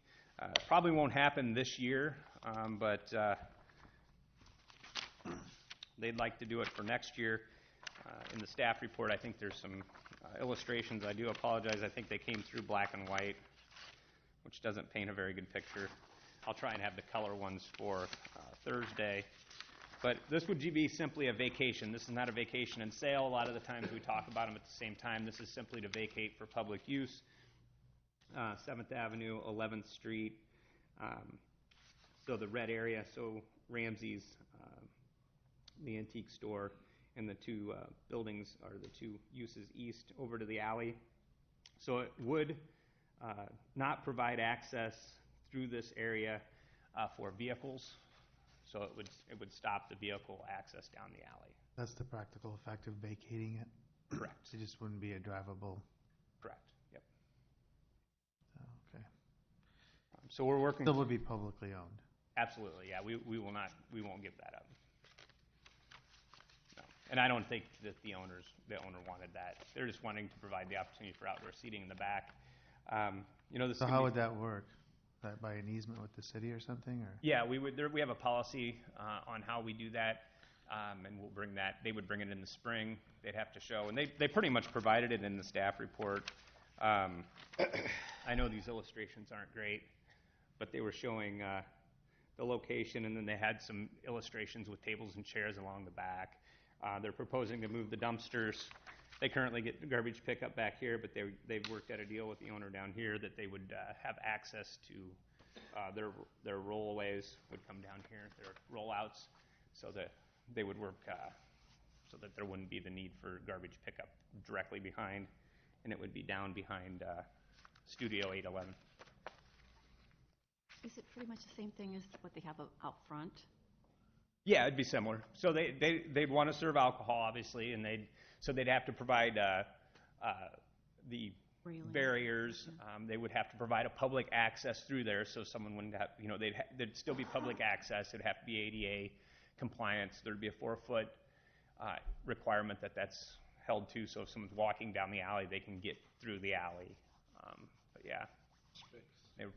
Probably won't happen this year, but they'd like to do it for next year. In the staff report, I think there's some illustrations. I do apologize. I think they came through black and white, which doesn't paint a very good picture. I'll try and have the color ones for Thursday. But this would be simply a vacation. This is not a vacation and sale. A lot of the times we talk about them at the same time. This is simply to vacate for public use. 7th Avenue, 11th Street. So the red area, so Ramsey's, the antique store, and the two buildings are the two uses east over to the alley. So it would not provide access through this area for vehicles. So it would stop the vehicle access down the alley. That's the practical effect of vacating it? Correct. It just wouldn't be a drivable? Correct, yep. Oh, okay. So we're working. Still would be publicly owned? Absolutely, yeah. We won't give that up. No. And I don't think that the owner wanted that. They're just wanting to provide the opportunity for outdoor seating in the back. So how would that work? That by an easement with the city or something, or? Yeah, we have a policy on how we do that, and we'll bring that. They would bring it in the spring. They'd have to show, and they pretty much provided it in the staff report. I know these illustrations aren't great, but they were showing the location, and then they had some illustrations with tables and chairs along the back. They're proposing to move the dumpsters. They currently get garbage pickup back here, but they've worked out a deal with the owner down here that they would have access to their rollaways would come down here, their rollouts, so that they would work so that there wouldn't be the need for garbage pickup directly behind, and it would be down behind Studio 811. Is it pretty much the same thing as what they have out front? Yeah, it'd be similar. So they'd want to serve alcohol, obviously, and they'd have to provide the Railing. barriers. They would have to provide a public access through there, so someone wouldn't have, there'd still be public access. It'd have to be ADA compliance. There'd be a 4-foot requirement that's held to, so if someone's walking down the alley, they can get through the alley. But yeah, they would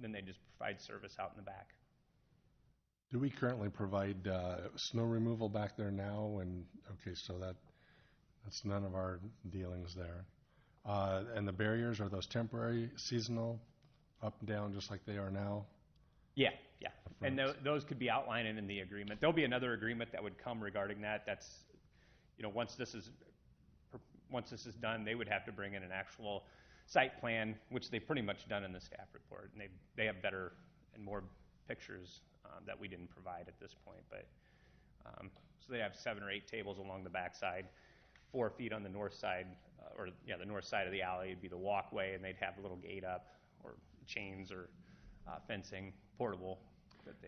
then they just provide service out in the back. Do we currently provide snow removal back there now? And okay, so that's none of our dealings there. And the barriers, are those temporary, seasonal, up and down, just like they are now? Yeah. And those could be outlined in the agreement. There'll be another agreement that would come regarding that. That's, once this is done, they would have to bring in an actual site plan, which they've pretty much done in the staff report. And they have better and more pictures that we didn't provide at this point. But so they have 7 or 8 tables along the backside, 4 feet on the north side, the north side of the alley would be the walkway, and they'd have a little gate up or chains or fencing, portable.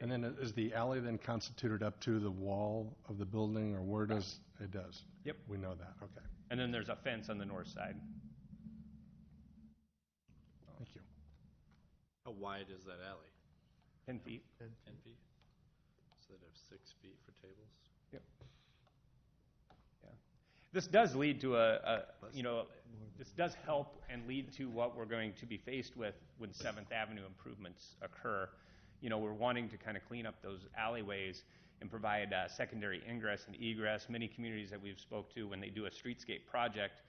And then is the alley then constituted up to the wall of the building, or where does it does? Yep. We know that. Okay. And then there's a fence on the north side. Thank you. How wide is that alley? 10 feet. 10 feet? So they'd have 6 feet for tables? Yep. Yeah. This does lead to this does help and lead to what we're going to be faced with when 7th Avenue improvements occur. We're wanting to kind of clean up those alleyways and provide secondary ingress and egress. Many communities that we've spoke to, when they do a streetscape project,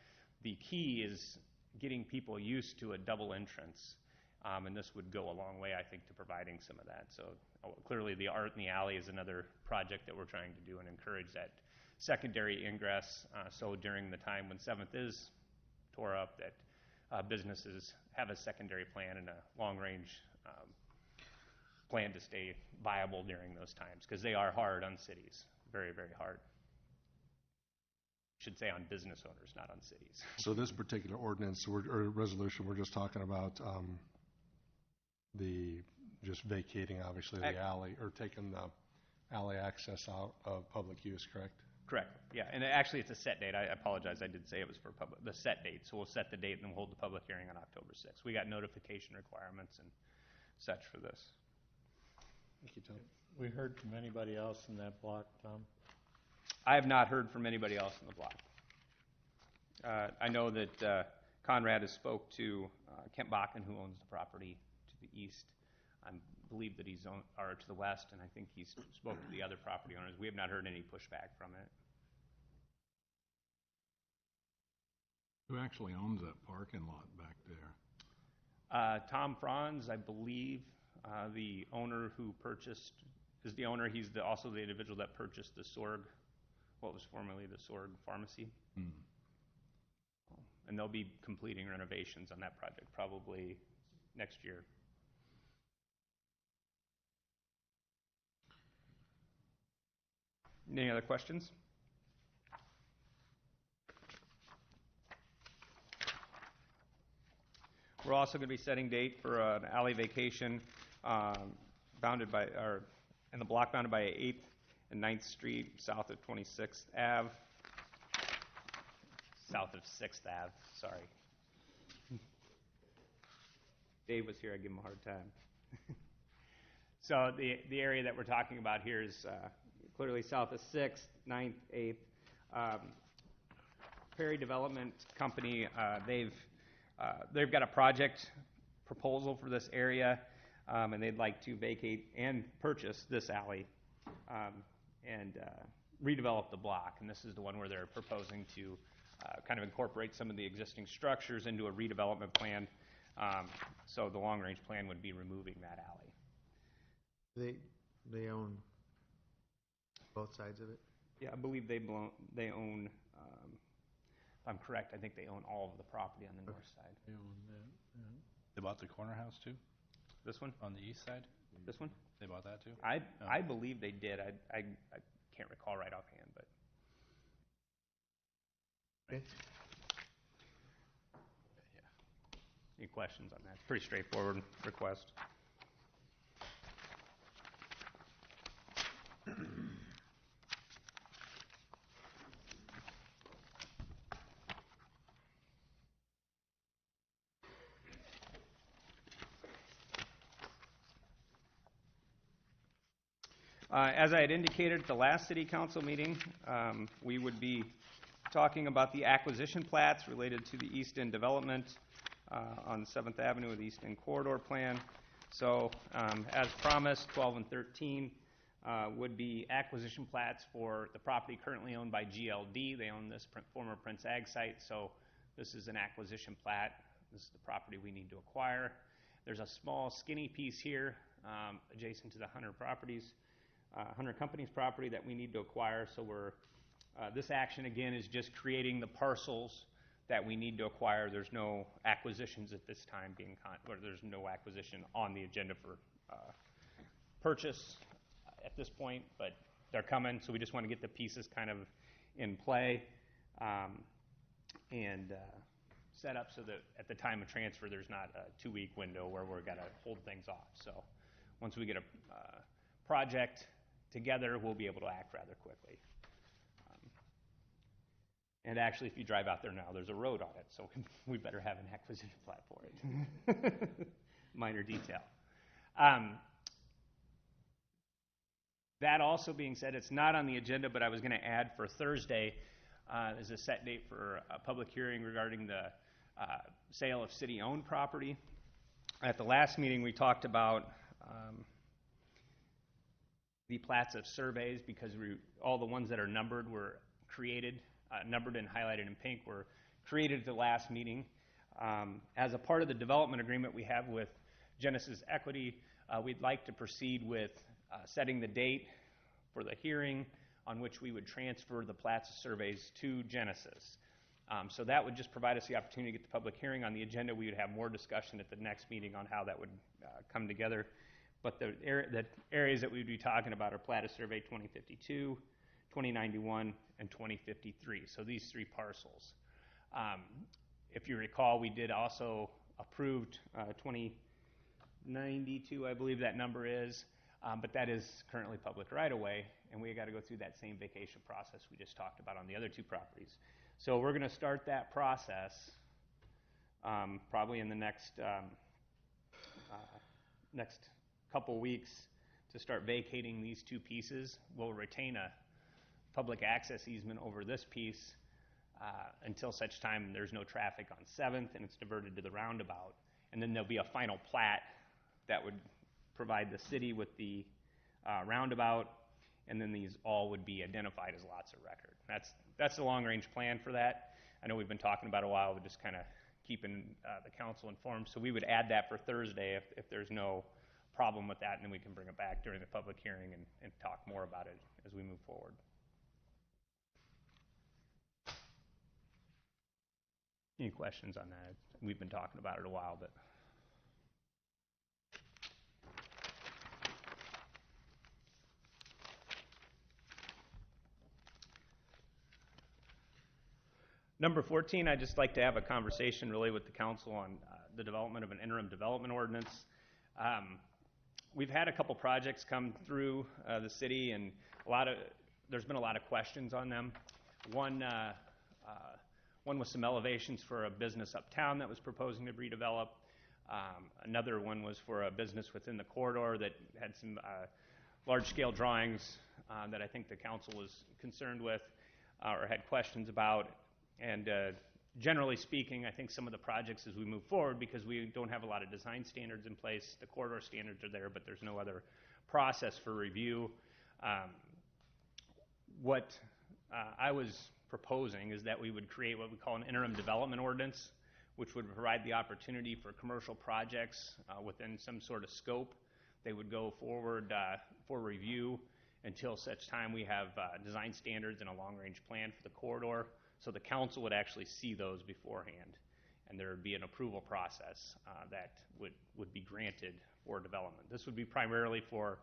the key is getting people used to a double entrance. And this would go a long way, I think, to providing some of that. So clearly the art in the alley is another project that we're trying to do and encourage that secondary ingress. So during the time when 7th is tore up, that businesses have a secondary plan and a long-range plan to stay viable during those times, because they are hard on cities, very, very hard. Should say on business owners, not on cities. So this particular ordinance or resolution, we're just talking about just vacating, obviously, the alley, or taking the alley access out of public use, correct? Correct, yeah. And actually, it's a set date. I apologize. I did say it was for the set date. So we'll set the date and then we'll hold the public hearing on October 6th. We got notification requirements and such for this. Thank you, Tom. We heard from anybody else in that block, Tom? I have not heard from anybody else in the block. I know that Conrad has spoke to Kent Bakken, who owns the property to the east. I believe that or to the west, and I think he's spoke to the other property owners. We have not heard any pushback from it. Who actually owns that parking lot back there? Tom Franz, I believe, the owner who purchased, is the owner. He's also the individual that purchased the Sorg, what was formerly the Sorg Pharmacy. And they'll be completing renovations on that project probably next year. Any other questions? We're also going to be setting date for an alley vacation in the block bounded by 8th and 9th Street, south of 26th Ave. South of 6th Ave, sorry. Dave was here, I'd give him a hard time. So the area that we're talking about here is clearly south of 6th, 9th, 8th. Perry Development Company, they've got a project proposal for this area, and they'd like to vacate and purchase this alley and redevelop the block. And this is the one where they're proposing to kind of incorporate some of the existing structures into a redevelopment plan. So the long-range plan would be removing that alley. They own both sides of it? Yeah, I believe they own, if I'm correct, I think they own all of the property on the north side. They own that, yeah. They bought the corner house too, This one? on the east side? This one? They bought that too? I believe they did. I can't recall right offhand, but. Okay. Any questions on that? It's pretty straightforward request. As I had indicated at the last city council meeting, we would be talking about the acquisition plats related to the East End development on 7th Avenue with the East End Corridor Plan. So, as promised, 12 and 13 would be acquisition plats for the property currently owned by GLD. They own this former Prince Ag site, so this is an acquisition plat. This is the property we need to acquire. There's a small skinny piece here adjacent to the Hunter Company's property that we need to acquire. So this action again is just creating the parcels that we need to acquire. There's no acquisitions at this time or there's no acquisition on the agenda for purchase at this point, but they're coming. So we just want to get the pieces kind of in play and set up so that at the time of transfer there's not a 2-week window where we're got to hold things off. So once we get a project together, we'll be able to act rather quickly. And actually, if you drive out there now, there's a road on it, so we better have an acquisition plat for it. Minor detail. That also being said, it's not on the agenda, but I was going to add for Thursday is a set date for a public hearing regarding the sale of city-owned property. At the last meeting, we talked about the plats of surveys because all the ones that are numbered were created, numbered and highlighted in pink were created at the last meeting. As a part of the development agreement we have with Genesis Equity, we'd like to proceed with setting the date for the hearing on which we would transfer the plats of surveys to Genesis. So that would just provide us the opportunity to get the public hearing on the agenda. We would have more discussion at the next meeting on how that would come together. But the areas that we would be talking about are plat of survey 2052, 2091, and 2053. So these 3 parcels. If you recall, we did also approved 2092, I believe that number is, but that is currently public right-of-way, and we got to go through that same vacation process we just talked about on the other 2 properties. So we're going to start that process probably in the next couple weeks to start vacating these 2 pieces. We'll retain a public access easement over this piece until such time there's no traffic on 7th and it's diverted to the roundabout. And then there'll be a final plat that would provide the city with the roundabout, and then these all would be identified as lots of record. That's the long-range plan for that. I know we've been talking about it a while, we're just kind of keeping the council informed. So we would add that for Thursday if there's no problem with that, and then we can bring it back during the public hearing and talk more about it as we move forward. Any questions on that? We've been talking about it a while, but. Number 14, I'd just like to have a conversation really with the council on the development of an interim development ordinance. We've had a couple projects come through the city, and there's been a lot of questions on them. One was some elevations for a business uptown that was proposing to redevelop. Another one was for a business within the corridor that had some large-scale drawings that I think the council was concerned with or had questions about. And generally speaking, I think some of the projects as we move forward, because we don't have a lot of design standards in place, the corridor standards are there, but there's no other process for review. What I was proposing is that we would create what we call an interim development ordinance, which would provide the opportunity for commercial projects within some sort of scope. They would go forward for review, until such time we have design standards and a long-range plan for the corridor, so the council would actually see those beforehand, and there would be an approval process that would be granted for development. This would be primarily for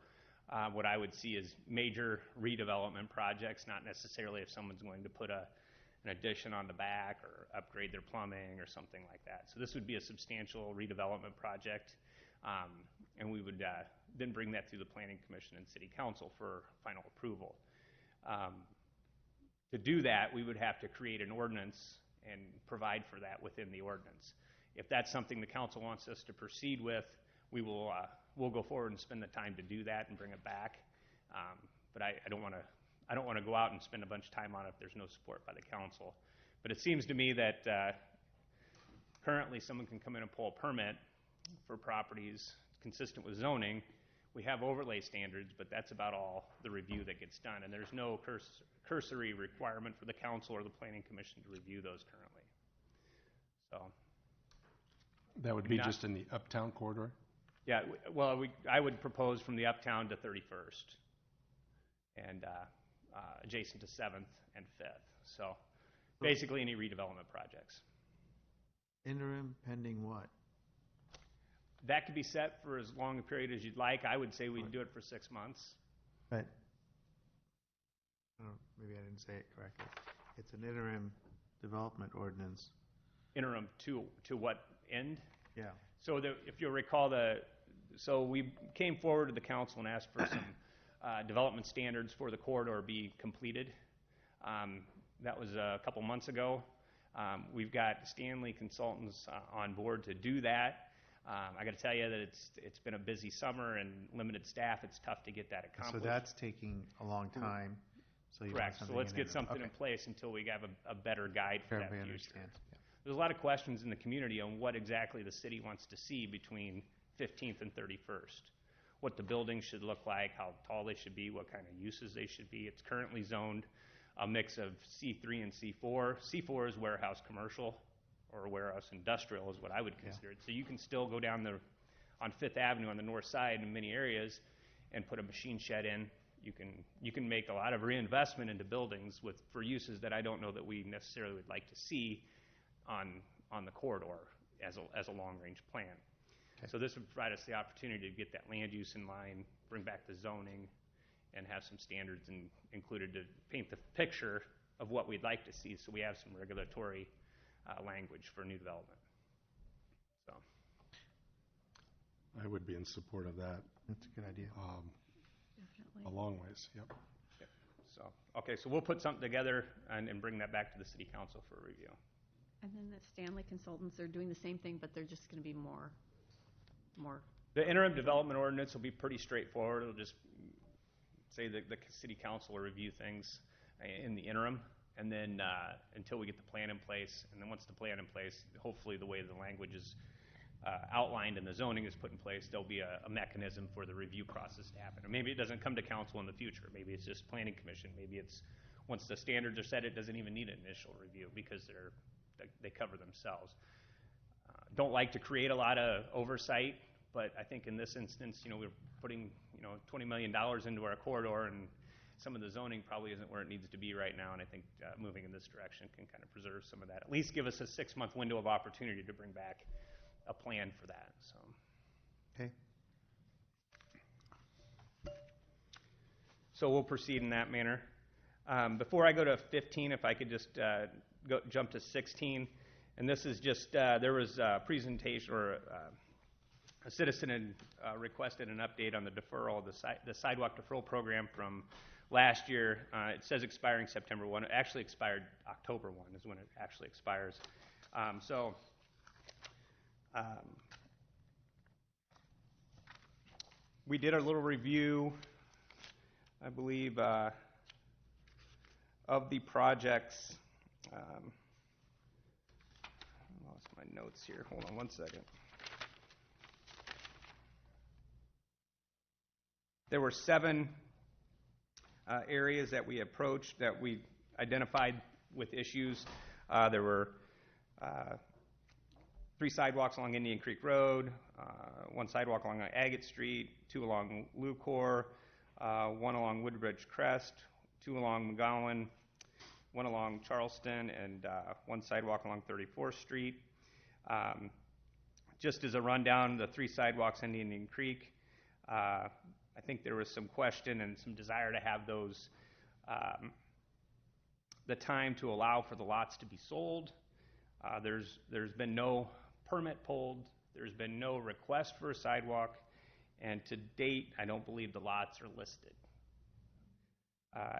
what I would see as major redevelopment projects, not necessarily if someone's going to put an addition on the back or upgrade their plumbing or something like that. So this would be a substantial redevelopment project, and we would then bring that through the Planning Commission and City Council for final approval. To do that, we would have to create an ordinance and provide for that within the ordinance. If that's something the council wants us to proceed with, we'll go forward and spend the time to do that and bring it back. But I don't want to go out and spend a bunch of time on it if there's no support by the council. But it seems to me that currently someone can come in and pull a permit for properties consistent with zoning. We have overlay standards, but that's about all the review that gets done, and there's no cursory requirement for the council or the Planning Commission to review those currently. So That would be just in the uptown corridor? yeah, well, I would propose from the uptown to 31st and adjacent to 7th and 5th. So basically any redevelopment projects. Interim pending what? That could be set for as long a period as you'd like. I would say we'd do it for 6 months. But, maybe I didn't say it correctly. It's an interim development ordinance. Interim to what end? Yeah. So if you'll recall, so we came forward to the council and asked for some development standards for the corridor be completed. That was a couple months ago. We've got Stanley Consultants on board to do that. I got to tell you that it's been a busy summer and limited staff. It's tough to get that accomplished. So that's taking a long time. So you Correct. So let's get something in place until we have a better guide for that future. Understand. Yeah. There's a lot of questions in the community on what exactly the city wants to see between 15th and 31st. What the buildings should look like, how tall they should be, what kind of uses they should be. It's currently zoned a mix of C3 and C4. C4 is warehouse commercial, or warehouse industrial is what I would consider it. So you can still go down on Fifth Avenue on the north side in many areas and put a machine shed in. You can make a lot of reinvestment into buildings for uses that I don't know that we necessarily would like to see on the corridor as a long-range plan. Okay. So this would provide us the opportunity to get that land use in line, bring back the zoning, and have some standards included to paint the picture of what we'd like to see, so we have some regulatory language for new development. So I would be in support of that. That's a good idea. Definitely. A long ways, yep. So, okay, so we'll put something together and bring that back to the City Council for review. And then the Stanley Consultants are doing the same thing, but they're just going to be more. The interim development ordinance will be pretty straightforward. It'll just say that the City Council will review things in the interim, and then until we get the plan in place. And then once the plan in place, hopefully the way the language is outlined and the zoning is put in place, there'll be a mechanism for the review process to happen. Or maybe it doesn't come to council in the future. Maybe it's just Planning Commission. Maybe it's once the standards are set, it doesn't even need an initial review because they cover themselves. Don't like to create a lot of oversight, but I think in this instance, we're putting $20 million into our corridor, and some of the zoning probably isn't where it needs to be right now, and I think moving in this direction can kind of preserve some of that. At least give us a 6-month window of opportunity to bring back a plan for that. So. Okay. So we'll proceed in that manner. Before I go to 15, if I could just jump to 16, and this is just, there was a presentation or a citizen had requested an update on the deferral of the sidewalk deferral program from last year. It says expiring September 1. It actually expired October 1 is when it actually expires. We did a little review, I believe, of the projects. I lost my notes here. Hold on one second. There were 7 areas that we approached, that we identified with issues. There were 3 sidewalks along Indian Creek Road, 1 sidewalk along Agate Street, 2 along Lucor, one along Woodbridge Crest, 2 along McGowan, 1 along Charleston, and 1 sidewalk along 34th Street. Just as a rundown, the 3 sidewalks in Indian Creek, I think there was some question and some desire to have those, the time to allow for the lots to be sold. There's been no permit pulled, there's been no request for a sidewalk, and to date, I don't believe the lots are listed.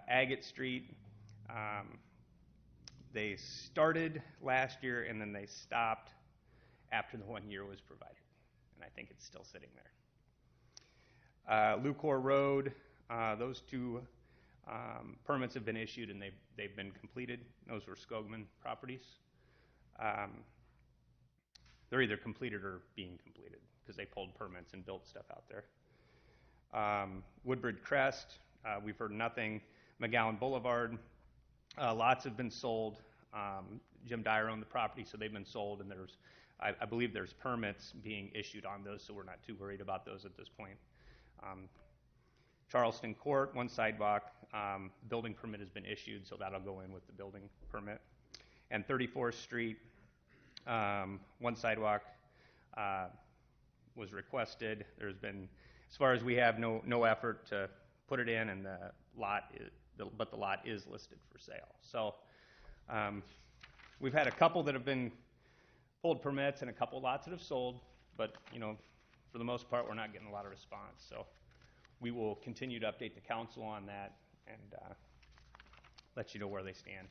Agate Street, they started last year and then they stopped after the 1 year was provided, and I think it's still sitting there. Lucor Road, those 2 permits have been issued and they've been completed. Those were Skogman properties. They're either completed or being completed because they pulled permits and built stuff out there. Woodbridge Crest, we've heard nothing. McGowan Boulevard, lots have been sold. Jim Dyer owned the property, so they've been sold, and I believe there's permits being issued on those, so we're not too worried about those at this point. Charleston Court, 1 sidewalk, building permit has been issued, so that'll go in with the building permit. And 34th Street, 1 sidewalk was requested. There's been, as far as we have, no effort to put it in, and the lot is listed for sale. So we've had a couple that have been pulled permits and a couple lots that have sold, but for the most part, we're not getting a lot of response. So we will continue to update the council on that and let you know where they stand.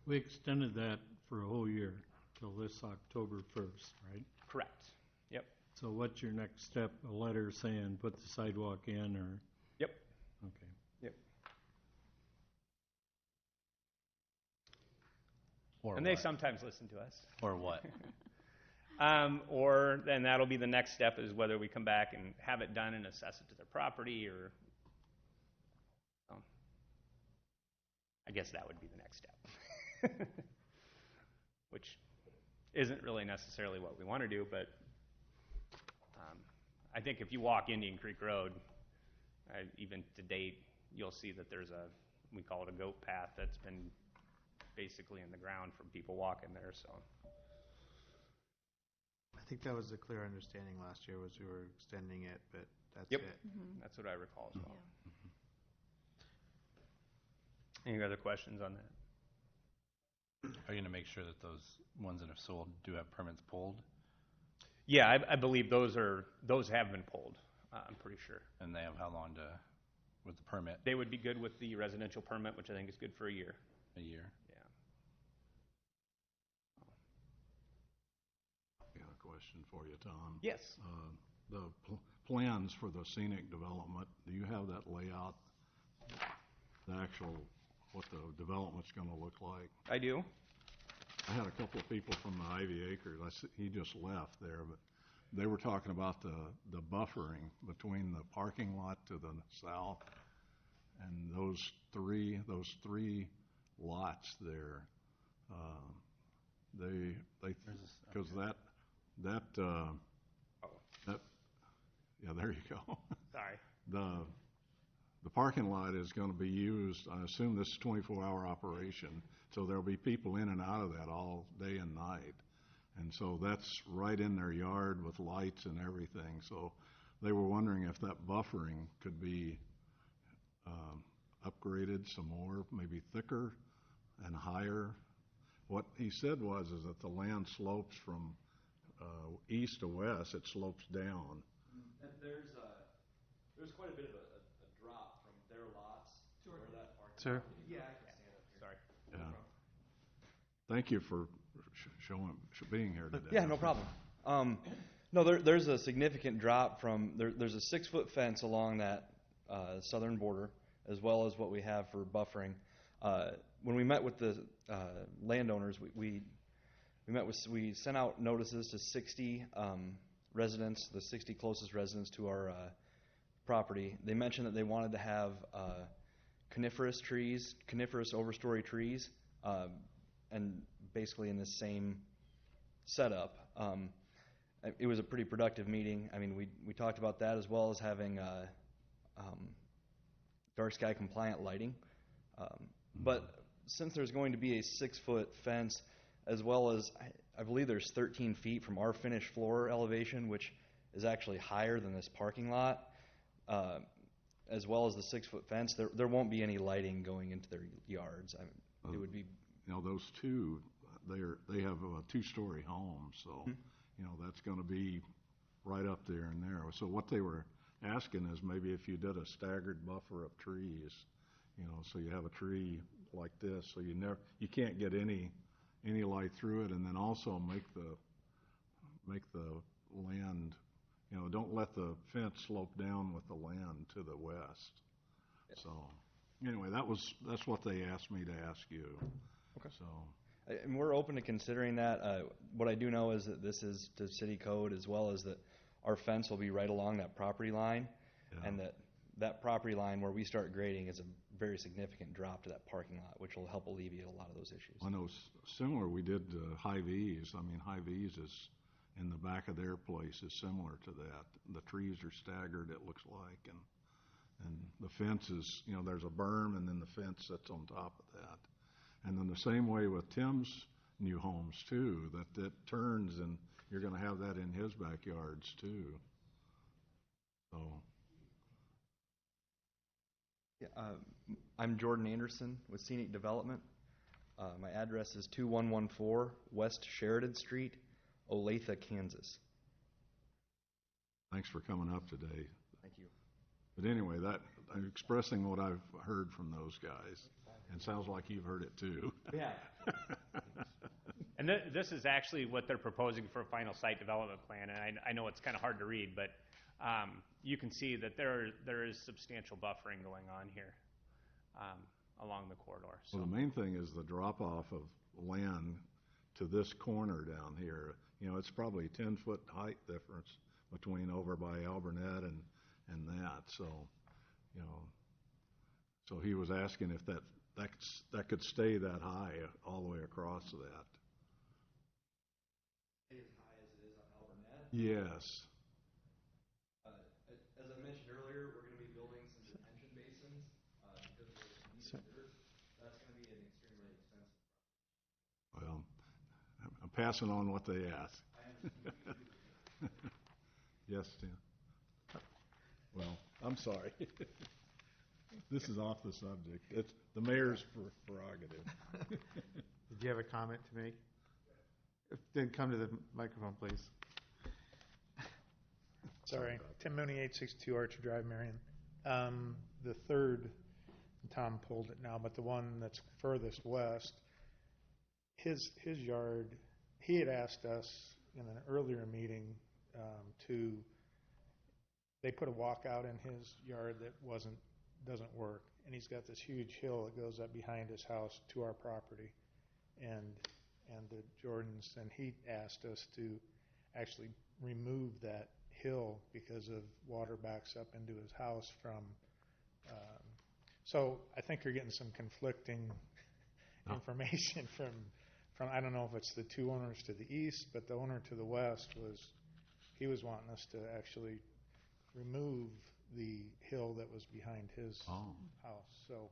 We extended that for a whole year till this October 1st, right? Correct. Yep. So what's your next step? A letter saying put the sidewalk in, or? Yep. Okay. Yep. Or and what? they sometimes listen to us. Or what? Or then that'll be the next step, is whether we come back and have it done and assess it to their property, or I guess that would be the next step, which isn't really necessarily what we want to do, but I think if you walk Indian Creek Road, even to date, you'll see that there's we call it a goat path that's been basically in the ground from people walking there. So I think that was the clear understanding last year, was we were extending it, but that's Yep. it. That's what I recall as well. Any other questions on that? Are you going to make sure that those ones that have sold do have permits pulled? Yeah, I believe those have been pulled. I'm pretty sure. And they have how long with the permit? They would be good with the residential permit, which I think is good for a year. A year? Yeah. I got a question for you, Tom. Yes. The plans for the scenic development, do you have that layout, the actual, what the development's going to look like? I do. I had a couple of people from the Ivy Acres. He just left there, but they were talking about the buffering between the parking lot to the south and those three lots there. Because yeah, there you go. Sorry. The parking lot is going to be used, I assume this is 24-hour operation, so there'll be people in and out of that all day and night. And so that's right in their yard with lights and everything. So they were wondering if that buffering could be upgraded some more, maybe thicker and higher. What he said is that the land slopes from east to west, it slopes down. And there's quite a bit of a drop from their lots to where that parking Sir? lot. Yeah, I can stand up here. Sorry. Yeah. Thank you for being here today. Yeah, no problem. No, there's a significant drop from there's a 6-foot fence along that southern border, as well as what we have for buffering. When we met with the landowners, we sent out notices to 60 residents, the 60 closest residents to our property. They mentioned that they wanted to have coniferous overstory trees, and basically in the same setup. It was a pretty productive meeting. I mean, we talked about that, as well as having dark sky compliant lighting. But since there's going to be a 6-foot fence, as well as I believe there's 13 feet from our finished floor elevation, which is actually higher than this parking lot, as well as the 6-foot fence, there won't be any lighting going into their yards. It would be. Those two, they have a 2-story home, so that's going to be right up there and there. So what they were asking is maybe if you did a staggered buffer of trees, so you have a tree like this, so you can't get any light through it, and then also make the land, don't let the fence slope down with the land to the west. So anyway, that's what they asked me to ask you. Okay. So. And we're open to considering that. What I do know is that this is to city code, as well as that our fence will be right along that property line, and that property line where we start grading is a very significant drop to that parking lot, which will help alleviate a lot of those issues. I know similar, we did Hy-Vee's. I mean, Hy-Vee's is in the back of their place is similar to that. The trees are staggered, it looks like, and the fence is, there's a berm, and then the fence sits on top of that. And then the same way with Tim's new homes too, that turns, and you're going to have that in his backyards too. So. Yeah, I'm Jordan Anderson with Scenic Development. My address is 2114 West Sheridan Street, Olathe, Kansas. Thanks for coming up today. Thank you. But anyway, I'm expressing what I've heard from those guys, and sounds like you've heard it too. Yeah. And this is actually what they're proposing for a final site development plan, and I know it's kind of hard to read, but you can see that there is substantial buffering going on here along the corridor. So. Well, the main thing is the drop-off of land to this corner down here. It's probably 10-foot height difference between over by Alburnett and that. So, so he was asking if that could stay that high all the way across that. Stay as high as it is on Alburnett? Yes. As I mentioned earlier, we're going to be building some detention basins because of the dirt. That's going to be an extremely expensive project. Well, I'm passing on what they ask. I understand. Yes, Tim. Well, I'm sorry. This is off the subject. It's the mayor's prerogative. Did you have a comment to make? Then come to the microphone, please. Sorry. Tim Mooney, 862 Archer Drive, Marion. The third, Tom pulled it now, but the one that's furthest west, his yard, he had asked us in an earlier meeting they put a walkout in his yard that doesn't work, and he's got this huge hill that goes up behind his house to our property, and the Jordans, and he asked us to actually remove that hill because of water backs up into his house from. So I think you're getting some conflicting information from I don't know if it's the two owners to the east, but the owner to the west he was wanting us to actually remove the hill that was behind his house. So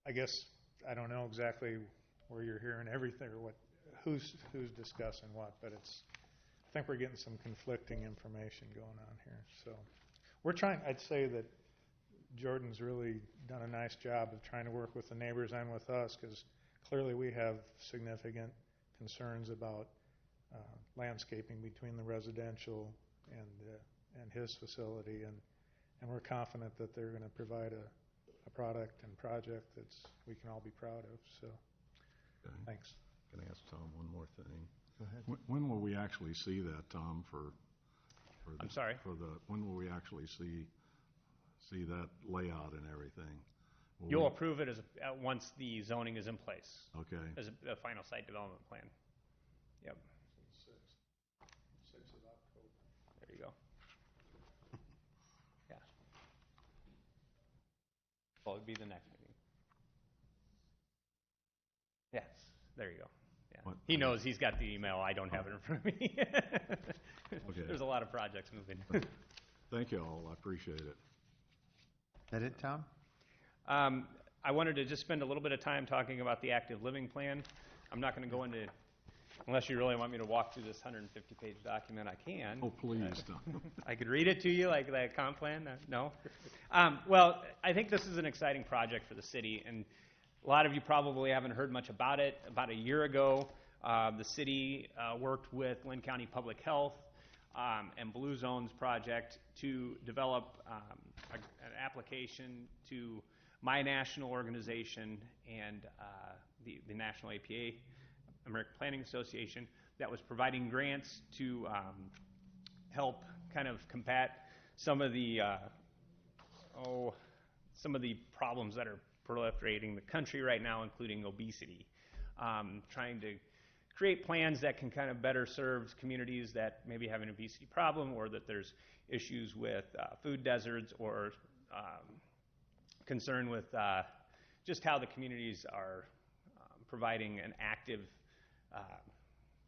I guess I don't know exactly where you're hearing everything or who's discussing what, but I think we're getting some conflicting information going on here. So we're trying. I'd say that Jordan's really done a nice job of trying to work with the neighbors and with us, because clearly we have significant concerns about landscaping between the residential and his facility, and we're confident that they're going to provide a product and project we can all be proud of. So, okay. Thanks. Can I ask Tom one more thing? Go ahead. When will we actually see that, Tom? I'm sorry. When will we actually see that layout and everything? You'll approve it once the zoning is in place. Okay. As a final site development plan. Yep. 6th of October. There you go. Yeah. Well, it would be the next meeting. Yes. There you go. Yeah. What? He knows he's got the email. I don't have it in front of me. Okay. There's a lot of projects moving. Thank you all. I appreciate it. That it, Tom? I wanted to just spend a little bit of time talking about the active living plan. I'm not going to go into, unless you really want me to walk through this 150-page document, I can. Oh, please don't. I could read it to you like that comp plan. No? Well, I think this is an exciting project for the city, and a lot of you probably haven't heard much about it. About a year ago, the city worked with Lynn County Public Health and Blue Zones Project to develop an application to my national organization and the National APA, American Planning Association, that was providing grants to help kind of combat some of the problems that are proliferating the country right now, including obesity. Trying to create plans that can kind of better serve communities that maybe have an obesity problem, or that there's issues with food deserts, or concern with just how the communities are providing an active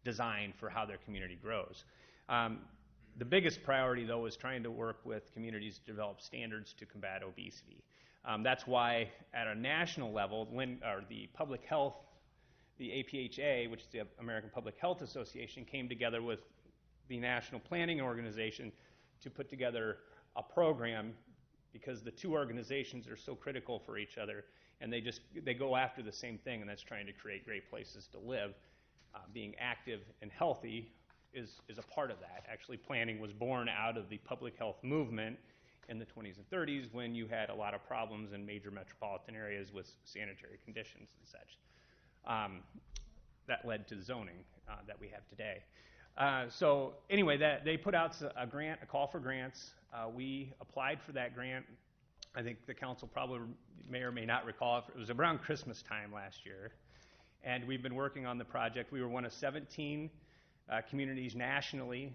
design for how their community grows. The biggest priority, though, is trying to work with communities to develop standards to combat obesity. That's why, at a national level, the public health, the APHA, which is the American Public Health Association, came together with the National Planning Organization to put together a program, because the two organizations are so critical for each other, and they go after the same thing, and that's trying to create great places to live. Being active and healthy is a part of that. Actually, planning was born out of the public health movement in the 20s and 30s, when you had a lot of problems in major metropolitan areas with sanitary conditions and such. That led to the zoning that we have today. So anyway, they put out a call for grants. We applied for that grant. I think the council probably may or may not recall, it was around Christmas time last year. And we've been working on the project. We were one of 17 communities nationally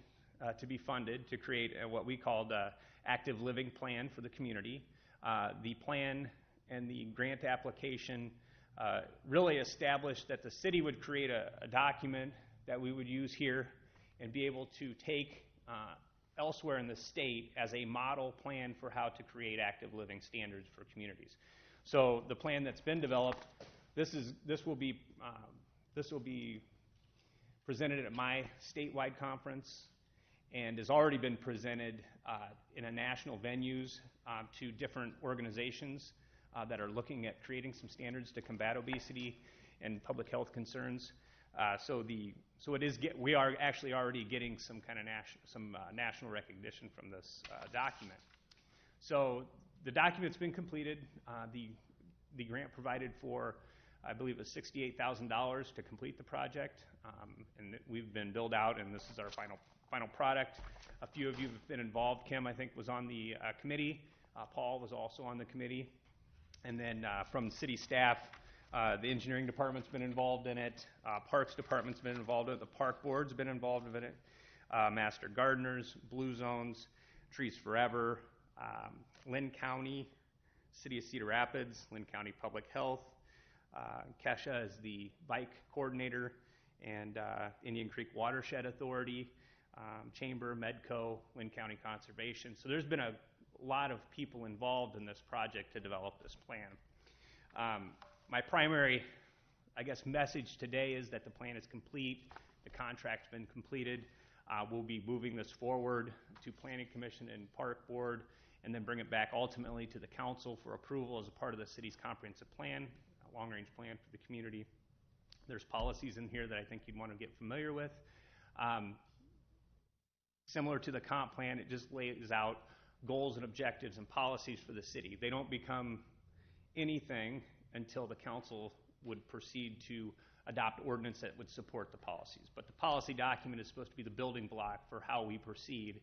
to be funded to create what we called an active living plan for the community. The plan and the grant application really established that the city would create a document that we would use here and be able to take elsewhere in the state as a model plan for how to create active living standards for communities. So the plan that's been developed, this will be presented at my statewide conference, and has already been presented in a national venues to different organizations that are looking at creating some standards to combat obesity and public health concerns. We are actually already getting some kind of national recognition from this document. So the document's been completed. The grant provided for, I believe, it was $68,000 to complete the project, and we've been billed out, and this is our final product. A few of you have been involved. Kim, I think, was on the committee. Paul was also on the committee. And then from city staff, the engineering department's been involved in it. Parks department's been involved in it. The park board's been involved in it. Master gardeners, Blue Zones, Trees Forever, Lynn County, City of Cedar Rapids, Lynn County Public Health. Kesha is the bike coordinator, and Indian Creek Watershed Authority, Chamber, Medco, Lynn County Conservation. So there's been a lot of people involved in this project to develop this plan. My primary, message today is that the plan is complete. The contract's been completed. We'll be moving this forward to Planning Commission and Park Board, and then bring it back ultimately to the council for approval as a part of the city's comprehensive plan, a long-range plan for the community. There's policies in here that I think you'd want to get familiar with. Similar to the comp plan, it just lays out goals and objectives and policies for the city. They don't become anything until the council would proceed to adopt ordinance that would support the policies. But the policy document is supposed to be the building block for how we proceed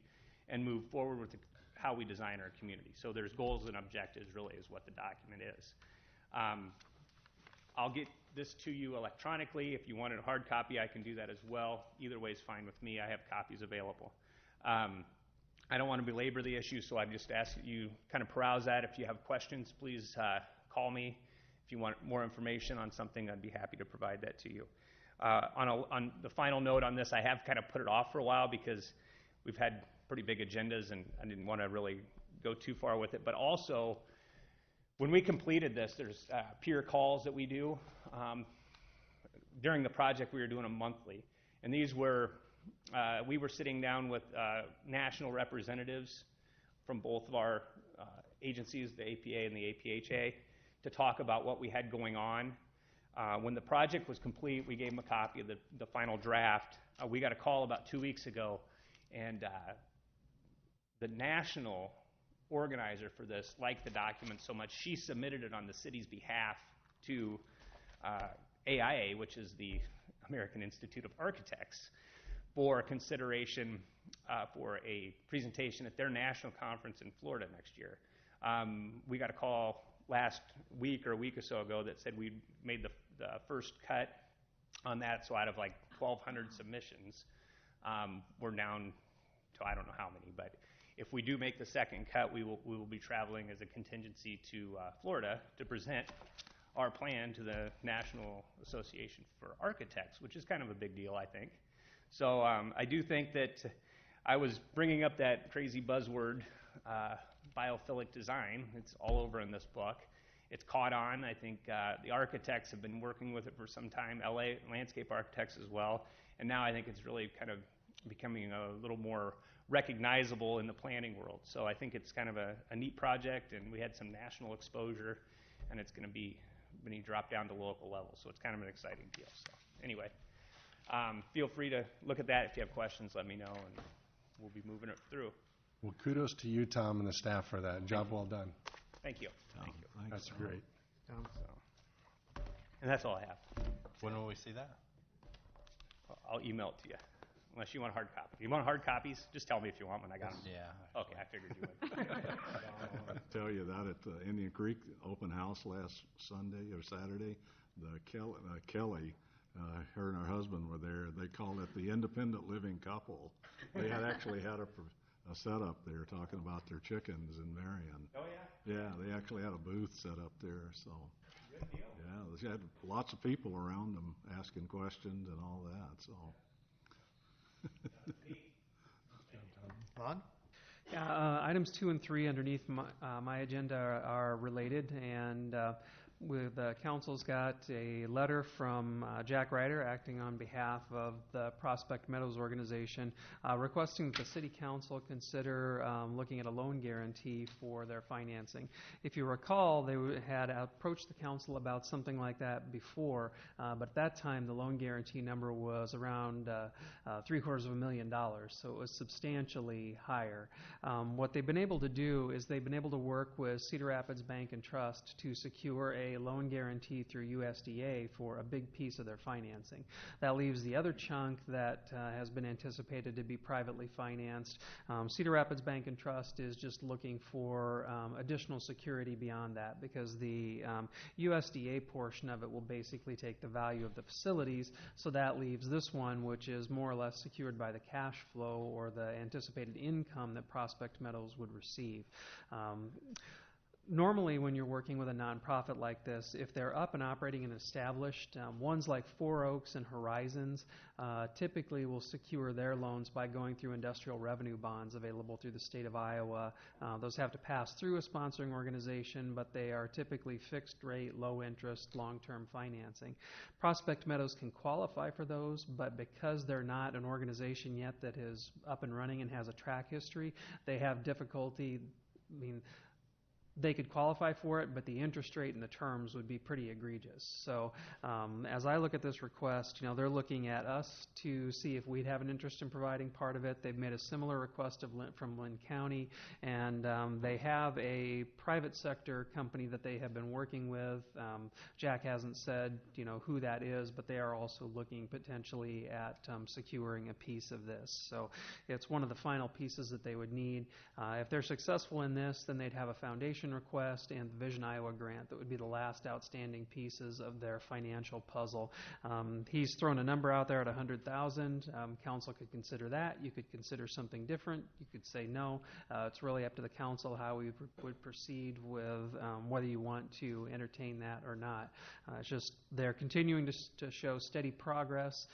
and move forward with how we design our community. So there's goals and objectives, really, is what the document is. I'll get this to you electronically. If you wanted a hard copy, I can do that as well. Either way is fine with me. I have copies available. I don't want to belabor the issue, so I just ask that you kind of peruse that. If you have questions, please call me. If you want more information on something, I'd be happy to provide that to you. On the final note on this, I have kind of put it off for a while because we've had pretty big agendas, and I didn't want to really go too far with it. But also, When we completed this, there's peer calls that we do. During the project, we were doing them monthly. And these were, we were sitting down with national representatives from both of our agencies, the APA and the APHA, to talk about what we had going on. When the project was complete, we gave them a copy of the final draft. We got a call about 2 weeks ago, and the national organizer for this liked the document so much, she submitted it on the city's behalf to AIA, which is the American Institute of Architects, for consideration for a presentation at their national conference in Florida next year. We got a call last week or a week or so ago that said we made the first cut on that, so out of like 1,200 submissions, we're down to I don't know how many, but if we do make the second cut, we will be traveling as a contingency to Florida to present our plan to the National Association for Architects, which is kind of a big deal, I think. So I do think that I was bringing up that crazy buzzword, biophilic design. It's all over in this book. It's caught on. I think the architects have been working with it for some time, LA landscape architects as well, and now I think it's really kind of becoming a little more recognizable in the planning world. So I think it's kind of a neat project, and we had some national exposure, and it's going to be when you drop down to local level. So it's kind of an exciting deal. So anyway, feel free to look at that. If you have questions, let me know, and we'll be moving it through. Well, kudos to you, Tom, and the staff for that. Job well done. Thank you. Thank you. That's great. So, and that's all I have. When will we see that? I'll email it to you, unless you want a hard copy. If you want hard copies, just tell me if you want one. I got them. Yeah. Okay, I figured you would. I'll tell you that at the Indian Creek open house last Sunday or Saturday, Kelly, her and her husband were there. They called it the independent living couple. They had actually had a setup there talking about their chickens in Marion. Oh, yeah? Yeah, they actually had a booth set up there, so. Good deal. Yeah, they had lots of people around them asking questions and all that, so. Ron? Yeah, items 2 and 3 underneath my agenda are related, and with council's got a letter from Jack Ryder, acting on behalf of the Prospect Meadows organization, requesting that the city council consider looking at a loan guarantee for their financing. If you recall, they had approached the council about something like that before, but at that time the loan guarantee number was around $750,000, so it was substantially higher. What they've been able to do is they've been able to work with Cedar Rapids Bank and Trust to secure a loan guarantee through USDA for a big piece of their financing. That leaves the other chunk that has been anticipated to be privately financed. Cedar Rapids Bank and Trust is just looking for additional security beyond that, because the USDA portion of it will basically take the value of the facilities, so that leaves this one, which is more or less secured by the cash flow or the anticipated income that Prospect Meadows would receive. Normally, when you're working with a nonprofit like this, if they're up and operating and established, ones like Four Oaks and Horizons typically will secure their loans by going through industrial revenue bonds available through the state of Iowa. Those have to pass through a sponsoring organization, but they are typically fixed rate, low interest, long-term financing. Prospect Meadows can qualify for those, but because they're not an organization yet that is up and running and has a track history, they have difficulty. I mean, they could qualify for it, but the interest rate and the terms would be pretty egregious. So as I look at this request, they're looking at us to see if we'd have an interest in providing part of it. They've made a similar request from Lynn County, and they have a private sector company that they have been working with. Jack hasn't said who that is, but they are also looking potentially at securing a piece of this. So it's one of the final pieces that they would need. If they're successful in this, then they'd have a foundation request and the Vision Iowa grant that would be the last outstanding pieces of their financial puzzle. He's thrown a number out there at $100,000. Council could consider that. You could consider something different. You could say no. It's really up to the council how we would proceed with whether you want to entertain that or not. It's just they're continuing to show steady progress.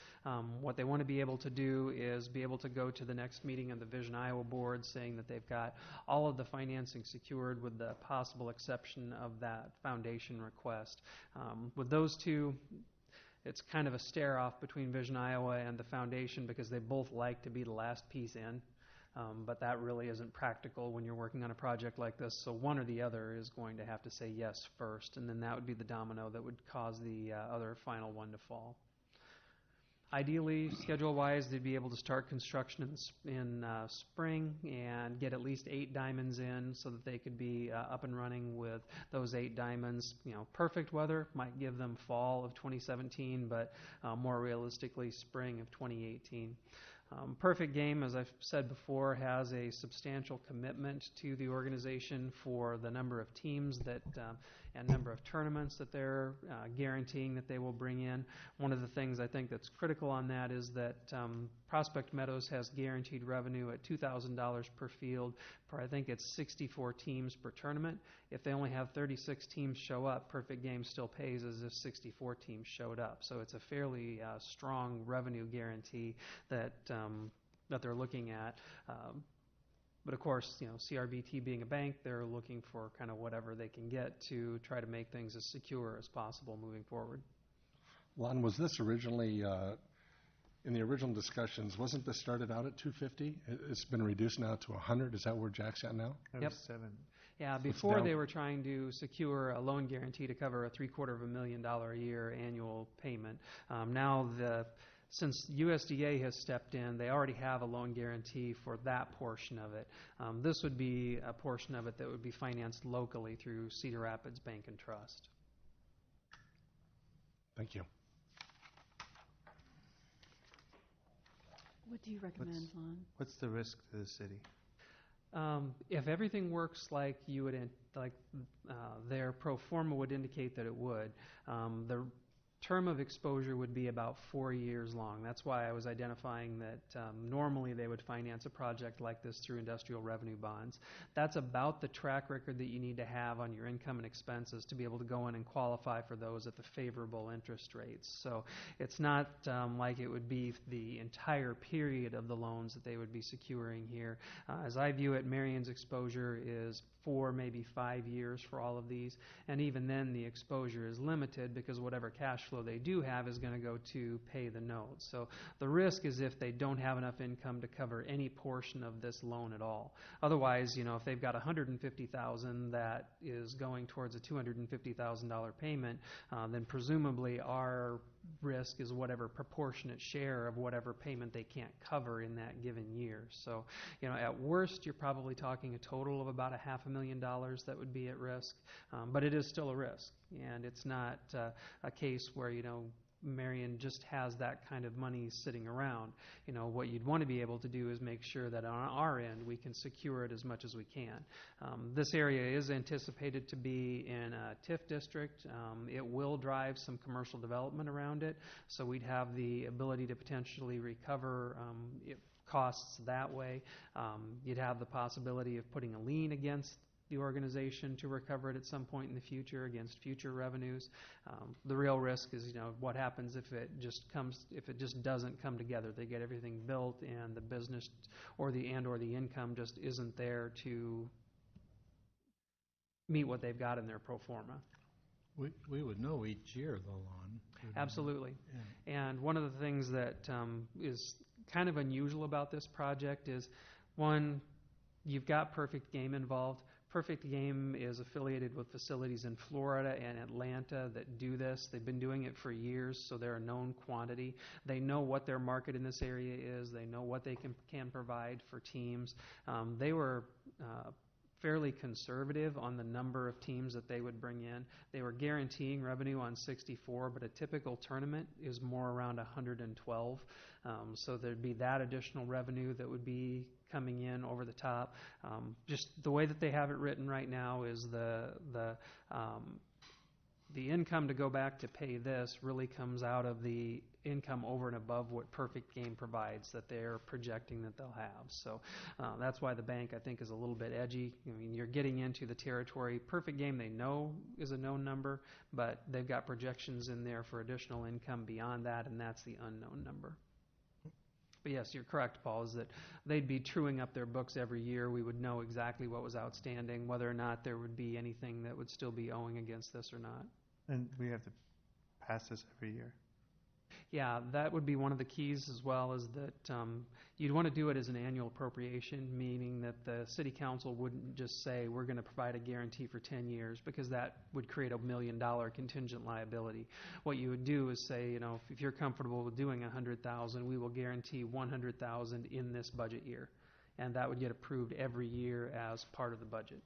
What they want to be able to do is be able to go to the next meeting of the Vision Iowa board saying that they've got all of the financing secured with the possible exception of that foundation request. With those two, it's kind of a stare-off between Vision Iowa and the foundation because they both like to be the last piece in. But that really isn't practical when you're working on a project like this, so one or the other is going to have to say yes first, and then that would be the domino that would cause the other final one to fall. Ideally, schedule-wise, they'd be able to start construction in spring and get at least 8 diamonds in so that they could be up and running with those 8 diamonds. Perfect weather might give them fall of 2017, but more realistically, spring of 2018. Perfect Game, as I've said before, has a substantial commitment to the organization for the number of teams that and number of tournaments that they're guaranteeing that they will bring in. One of the things I think that's critical on that is that Prospect Meadows has guaranteed revenue at $2,000 per field for I think it's 64 teams per tournament. If they only have 36 teams show up, Perfect Game still pays as if 64 teams showed up. So it's a fairly strong revenue guarantee that they're looking at. But of course, CRBT being a bank, they're looking for kind of whatever they can get to try to make things as secure as possible moving forward. Lon, was this originally, in the original discussions, wasn't this started out at 250? It's been reduced now to 100. Is that where Jack's at now? Yep. 7. Yeah, before they were trying to secure a loan guarantee to cover a $750,000 a year annual payment. Now since USDA has stepped in, they already have a loan guarantee for that portion of it. This would be a portion of it that would be financed locally through Cedar Rapids Bank and Trust. Thank you. What do you recommend, Lon? What's the risk to the city? If everything works like you would, their pro forma would indicate that it would, the term of exposure would be about 4 years long. That's why I was identifying that normally they would finance a project like this through industrial revenue bonds. That's about the track record that you need to have on your income and expenses to be able to go in and qualify for those at the favorable interest rates. So it's not like it would be the entire period of the loans that they would be securing here. As I view it, Marion's exposure is 4, maybe 5 years for all of these, and even then the exposure is limited because whatever cash flow they do have is going to go to pay the notes. So the risk is if they don't have enough income to cover any portion of this loan at all. Otherwise, if they've got $150,000 that is going towards a $250,000 payment, then presumably our risk is whatever proportionate share of whatever payment they can't cover in that given year. So, at worst, you're probably talking a total of about $500,000 that would be at risk, but it is still a risk, and it's not a case where, Marion just has that kind of money sitting around. What you'd want to be able to do is make sure that on our end we can secure it as much as we can. This area is anticipated to be in a TIF district. It will drive some commercial development around it, so we'd have the ability to potentially recover costs that way. You'd have the possibility of putting a lien against the organization to recover it at some point in the future against future revenues. The real risk is, what happens if it just doesn't come together. They get everything built and the business or the income just isn't there to meet what they've got in their pro forma. We would know each year, though, Lon. Absolutely. Yeah. And one of the things that is kind of unusual about this project is, one, you've got Perfect Game involved. Perfect Game is affiliated with facilities in Florida and Atlanta that do this. They've been doing it for years, so they're a known quantity. They know what their market in this area is. They know what they can provide for teams. They were fairly conservative on the number of teams that they would bring in. They were guaranteeing revenue on 64, but a typical tournament is more around 112. So there'd be that additional revenue that would be coming in over the top. Just the way that they have it written right now is the income to go back to pay this really comes out of the income over and above what Perfect Game provides that they're projecting that they'll have. So that's why the bank, I think, is a little bit edgy. You're getting into the territory. Perfect Game they know is a known number, but they've got projections in there for additional income beyond that, and that's the unknown number. But yes, you're correct, Paul, is that they'd be truing up their books every year. We would know exactly what was outstanding, whether or not there would be anything that would still be owing against this or not. And we have to pass this every year. Yeah, that would be one of the keys, as well as that you'd want to do it as an annual appropriation, meaning that the city council wouldn't just say, we're going to provide a guarantee for 10 years, because that would create $1 million contingent liability. What you would do is say, you know, if you're comfortable with doing 100,000, we will guarantee 100,000 in this budget year. And that would get approved every year as part of the budget.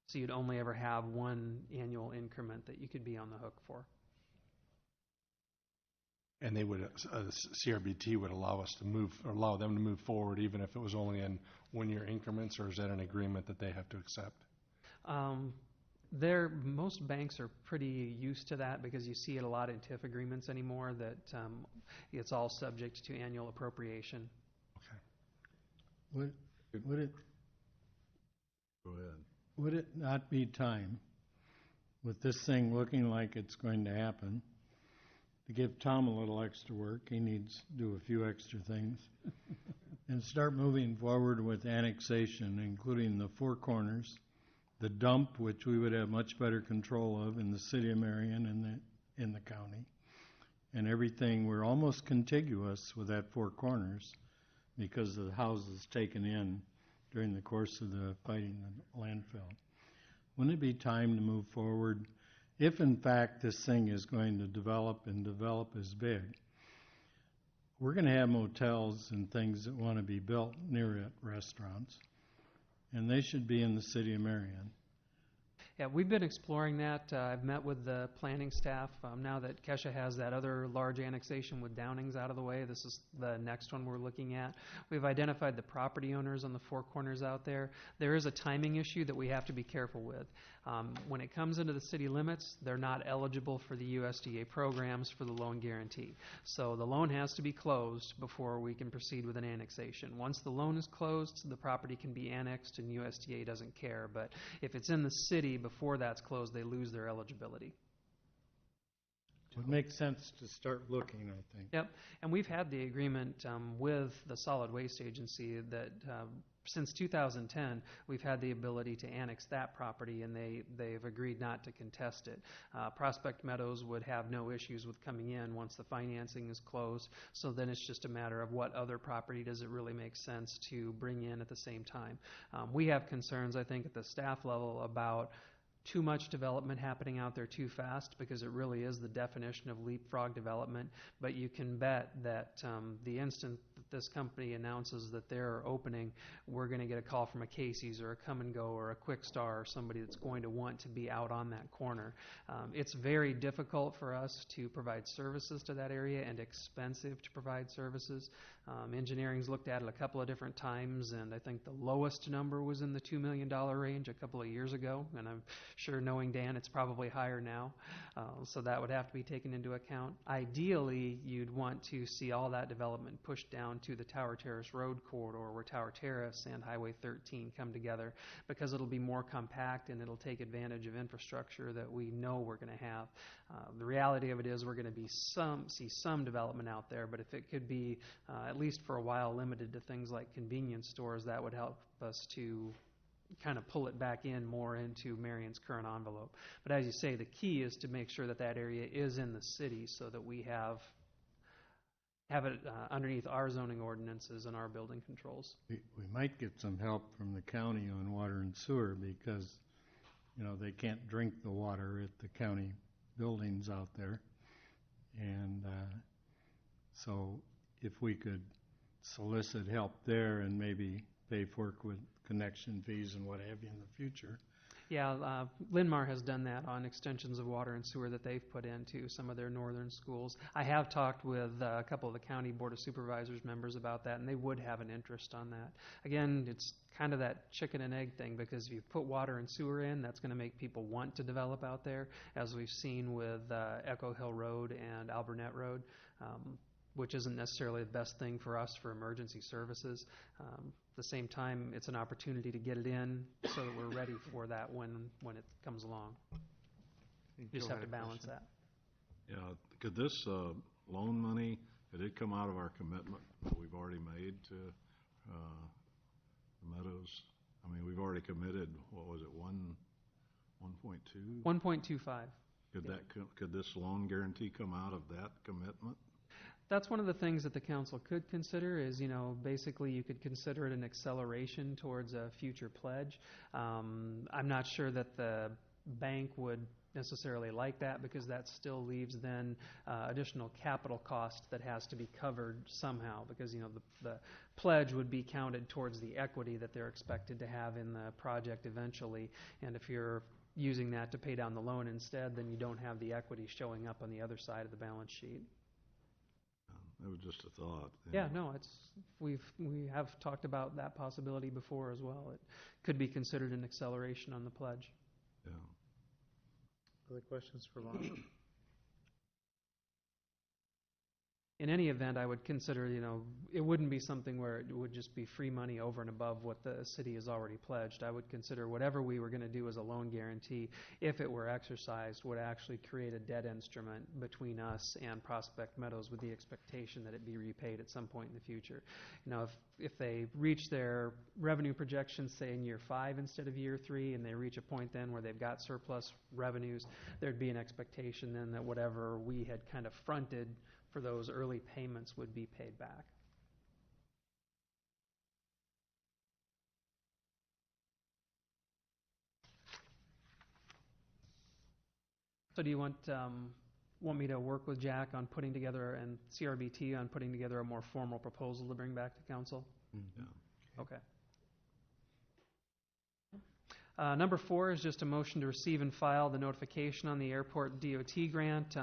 So you'd only ever have one annual increment that you could be on the hook for. And they would, CRBT would allow them to move forward even if it was only in one-year increments, or is that an agreement that they have to accept? Most banks are pretty used to that, because you see it a lot in TIF agreements anymore, that it's all subject to annual appropriation. Would it, Go ahead. would it not be time, with this thing looking like it's going to happen, to give Tom a little extra work? He needs to do a few extra things. And start moving forward with annexation, including the Four Corners, the dump, which we would have much better control of in the city of Marion and in the county, and everything. We're almost contiguous with that Four Corners because of the houses taken in during the course of the fighting the landfill. Wouldn't it be time to move forward? If in fact this thing is going to develop and develop as big, we're going to have motels and things that want to be built near it, restaurants, and they should be in the city of Marion. Yeah, we've been exploring that. I've met with the planning staff. Now that Kesha has that other large annexation with Downings out of the way, this is the next one we're looking at. We've identified the property owners on the Four Corners out there. There is a timing issue that we have to be careful with. When it comes into the city limits, they're not eligible for the USDA programs for the loan guarantee. So the loan has to be closed before we can proceed with an annexation. Once the loan is closed, the property can be annexed and USDA doesn't care. But if it's in the city before that's closed, they lose their eligibility. It would make sense to start looking, I think. Yep, and we've had the agreement with the Solid Waste Agency that since 2010, we've had the ability to annex that property, and they've agreed not to contest it. Prospect Meadows would have no issues with coming in once the financing is closed, so then it's just a matter of what other property does it really make sense to bring in at the same time. We have concerns, I think, at the staff level about too much development happening out there too fast, because it really is the definition of leapfrog development. But you can bet that the instant that this company announces that they're opening, we're going to get a call from a Casey's or a Come and Go or a Quick Star or somebody that's going to want to be out on that corner. It's very difficult for us to provide services to that area and expensive to provide services. Engineering's looked at it a couple of different times, and I think the lowest number was in the $2 million range a couple of years ago, and I'm sure, knowing Dan, it's probably higher now. So that would have to be taken into account. Ideally, you'd want to see all that development pushed down to the Tower Terrace Road corridor, where Tower Terrace and Highway 13 come together, because it'll be more compact and it'll take advantage of infrastructure that we know we're going to have. The reality of it is we're going to see some development out there, but if it could be, at least for a while, limited to things like convenience stores, that would help us to kind of pull it back in more into Marion's current envelope. But as you say, the key is to make sure that that area is in the city, so that we have it underneath our zoning ordinances and our building controls. We might get some help from the county on water and sewer, because, you know, they can't drink the water at the county buildings out there. And so if we could solicit help there and maybe pay for it with connection fees and what have you in the future. Yeah, Linmar has done that on extensions of water and sewer that they've put into some of their northern schools. I have talked with a couple of the county board of supervisors members about that, and they would have an interest on that. Again, it's kind of that chicken and egg thing, because if you put water and sewer in, that's going to make people want to develop out there, as we've seen with Echo Hill Road and Alburnett Road, which isn't necessarily the best thing for us for emergency services. At the same time, it's an opportunity to get it in so that we're ready for that when it comes along. You just have to balance that. Yeah, could this loan money It did come out of our commitment that we've already made to the Meadows. I mean, we've already committed, what was it, 1.2? 1.25. Could this loan guarantee come out of that commitment? That's one of the things that the council could consider is, basically you could consider it an acceleration towards a future pledge. I'm not sure that the bank would necessarily like that because that still leaves then additional capital cost that has to be covered somehow because, the pledge would be counted towards the equity that they're expected to have in the project eventually. And if you're using that to pay down the loan instead, then you don't have the equity showing up on the other side of the balance sheet. That was just a thought. Yeah, no, we have talked about that possibility before as well. It could be considered an acceleration on the pledge. Yeah. Other questions for Lon? In any event, I would consider, it wouldn't be something where it would just be free money over and above what the city has already pledged. I would consider whatever we were going to do as a loan guarantee, if it were exercised, would actually create a debt instrument between us and Prospect Meadows with the expectation that it be repaid at some point in the future. If they reach their revenue projections, say in year 5 instead of year 3, and they reach a point then where they've got surplus revenues, there'd be an expectation then that whatever we had kind of fronted for those early payments would be paid back. So do you want me to work with Jack on putting together, and CRBT on putting together a more formal proposal to bring back to council? Yeah. Okay. Number 4 is just a motion to receive and file the notification on the airport DOT grant.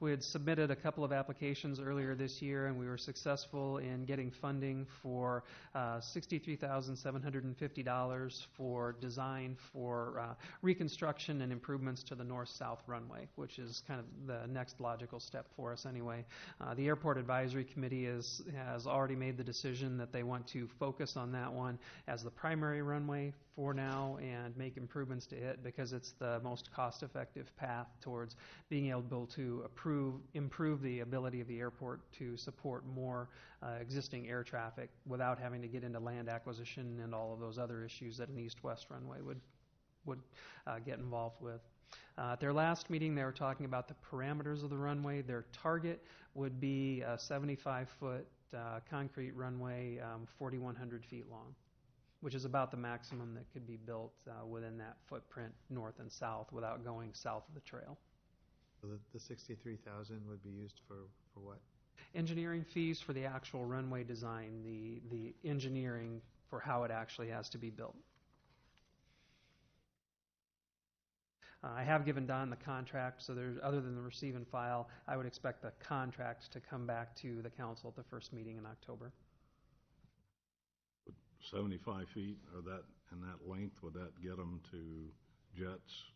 We had submitted a couple of applications earlier this year, and we were successful in getting funding for $63,750 for design for reconstruction and improvements to the north-south runway, which is kind of the next logical step for us anyway. The Airport Advisory Committee has already made the decision that they want to focus on that one as the primary runway for now and make improvements to it because it's the most cost-effective path towards being able to improve the ability of the airport to support more existing air traffic without having to get into land acquisition and all of those other issues that an east-west runway would get involved with. At their last meeting, they were talking about the parameters of the runway. Their target would be a 75-foot concrete runway, 4,100 feet long, which is about the maximum that could be built within that footprint north and south without going south of the trail. So the 63,000 would be used for what? Engineering fees for the actual runway design, the engineering for how it actually has to be built. I have given Don the contract, so other than the receive and file, I would expect the contract to come back to the council at the first meeting in October. 75 feet, or that and that length, would that get them to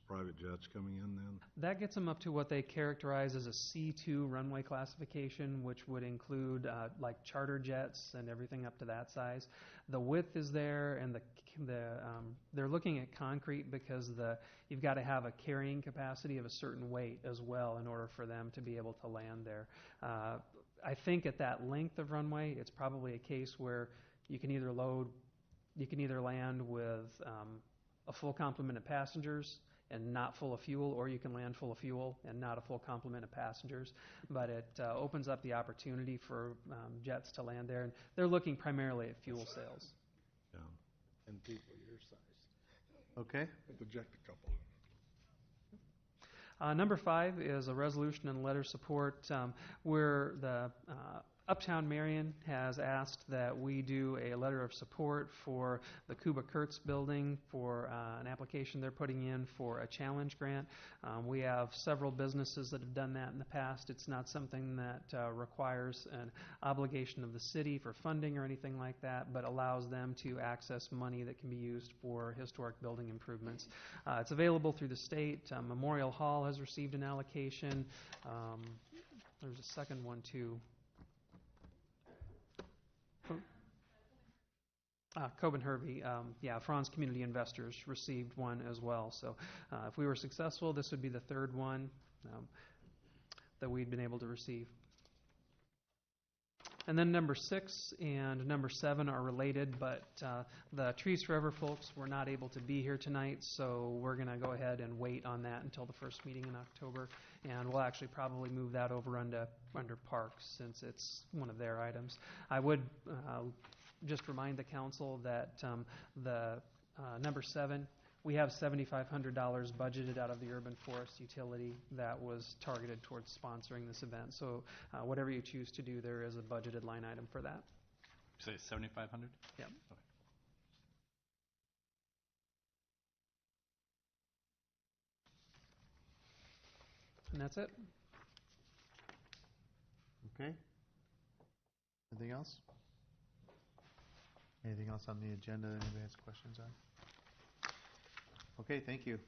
private jets coming in then? That gets them up to what they characterize as a C2 runway classification, which would include like charter jets and everything up to that size. The width is there, and they're looking at concrete because you've got to have a carrying capacity of a certain weight as well in order for them to be able to land there. I think at that length of runway, it's probably a case where you can either land with a full complement of passengers and not full of fuel, or you can land full of fuel and not a full complement of passengers. But it opens up the opportunity for jets to land there. And they're looking primarily at fuel sales. Yeah. And people your size. Okay. Eject a couple. Number 5 is a resolution and letter support where the Uptown Marion has asked that we do a letter of support for the Cuba Kurtz building for an application they're putting in for a challenge grant. We have several businesses that have done that in the past. It's not something that requires an obligation of the city for funding or anything like that, but allows them to access money that can be used for historic building improvements. It's available through the state. Memorial Hall has received an allocation. There's a second one too. Coben Hervey, Franz Community Investors received one as well. So if we were successful, this would be the third one that we'd been able to receive. And then number 6 and number 7 are related, but the Trees Forever folks were not able to be here tonight, so we're going to go ahead and wait on that until the first meeting in October. And we'll actually probably move that over under Parks since it's one of their items. I would just remind the council that the number 7, we have $7,500 budgeted out of the urban forest utility that was targeted towards sponsoring this event. So whatever you choose to do, there is a budgeted line item for that. You say 7,500? Yep. Okay. And that's it. Okay. Anything else? Anything else on the agenda that anybody has questions on? Okay, thank you.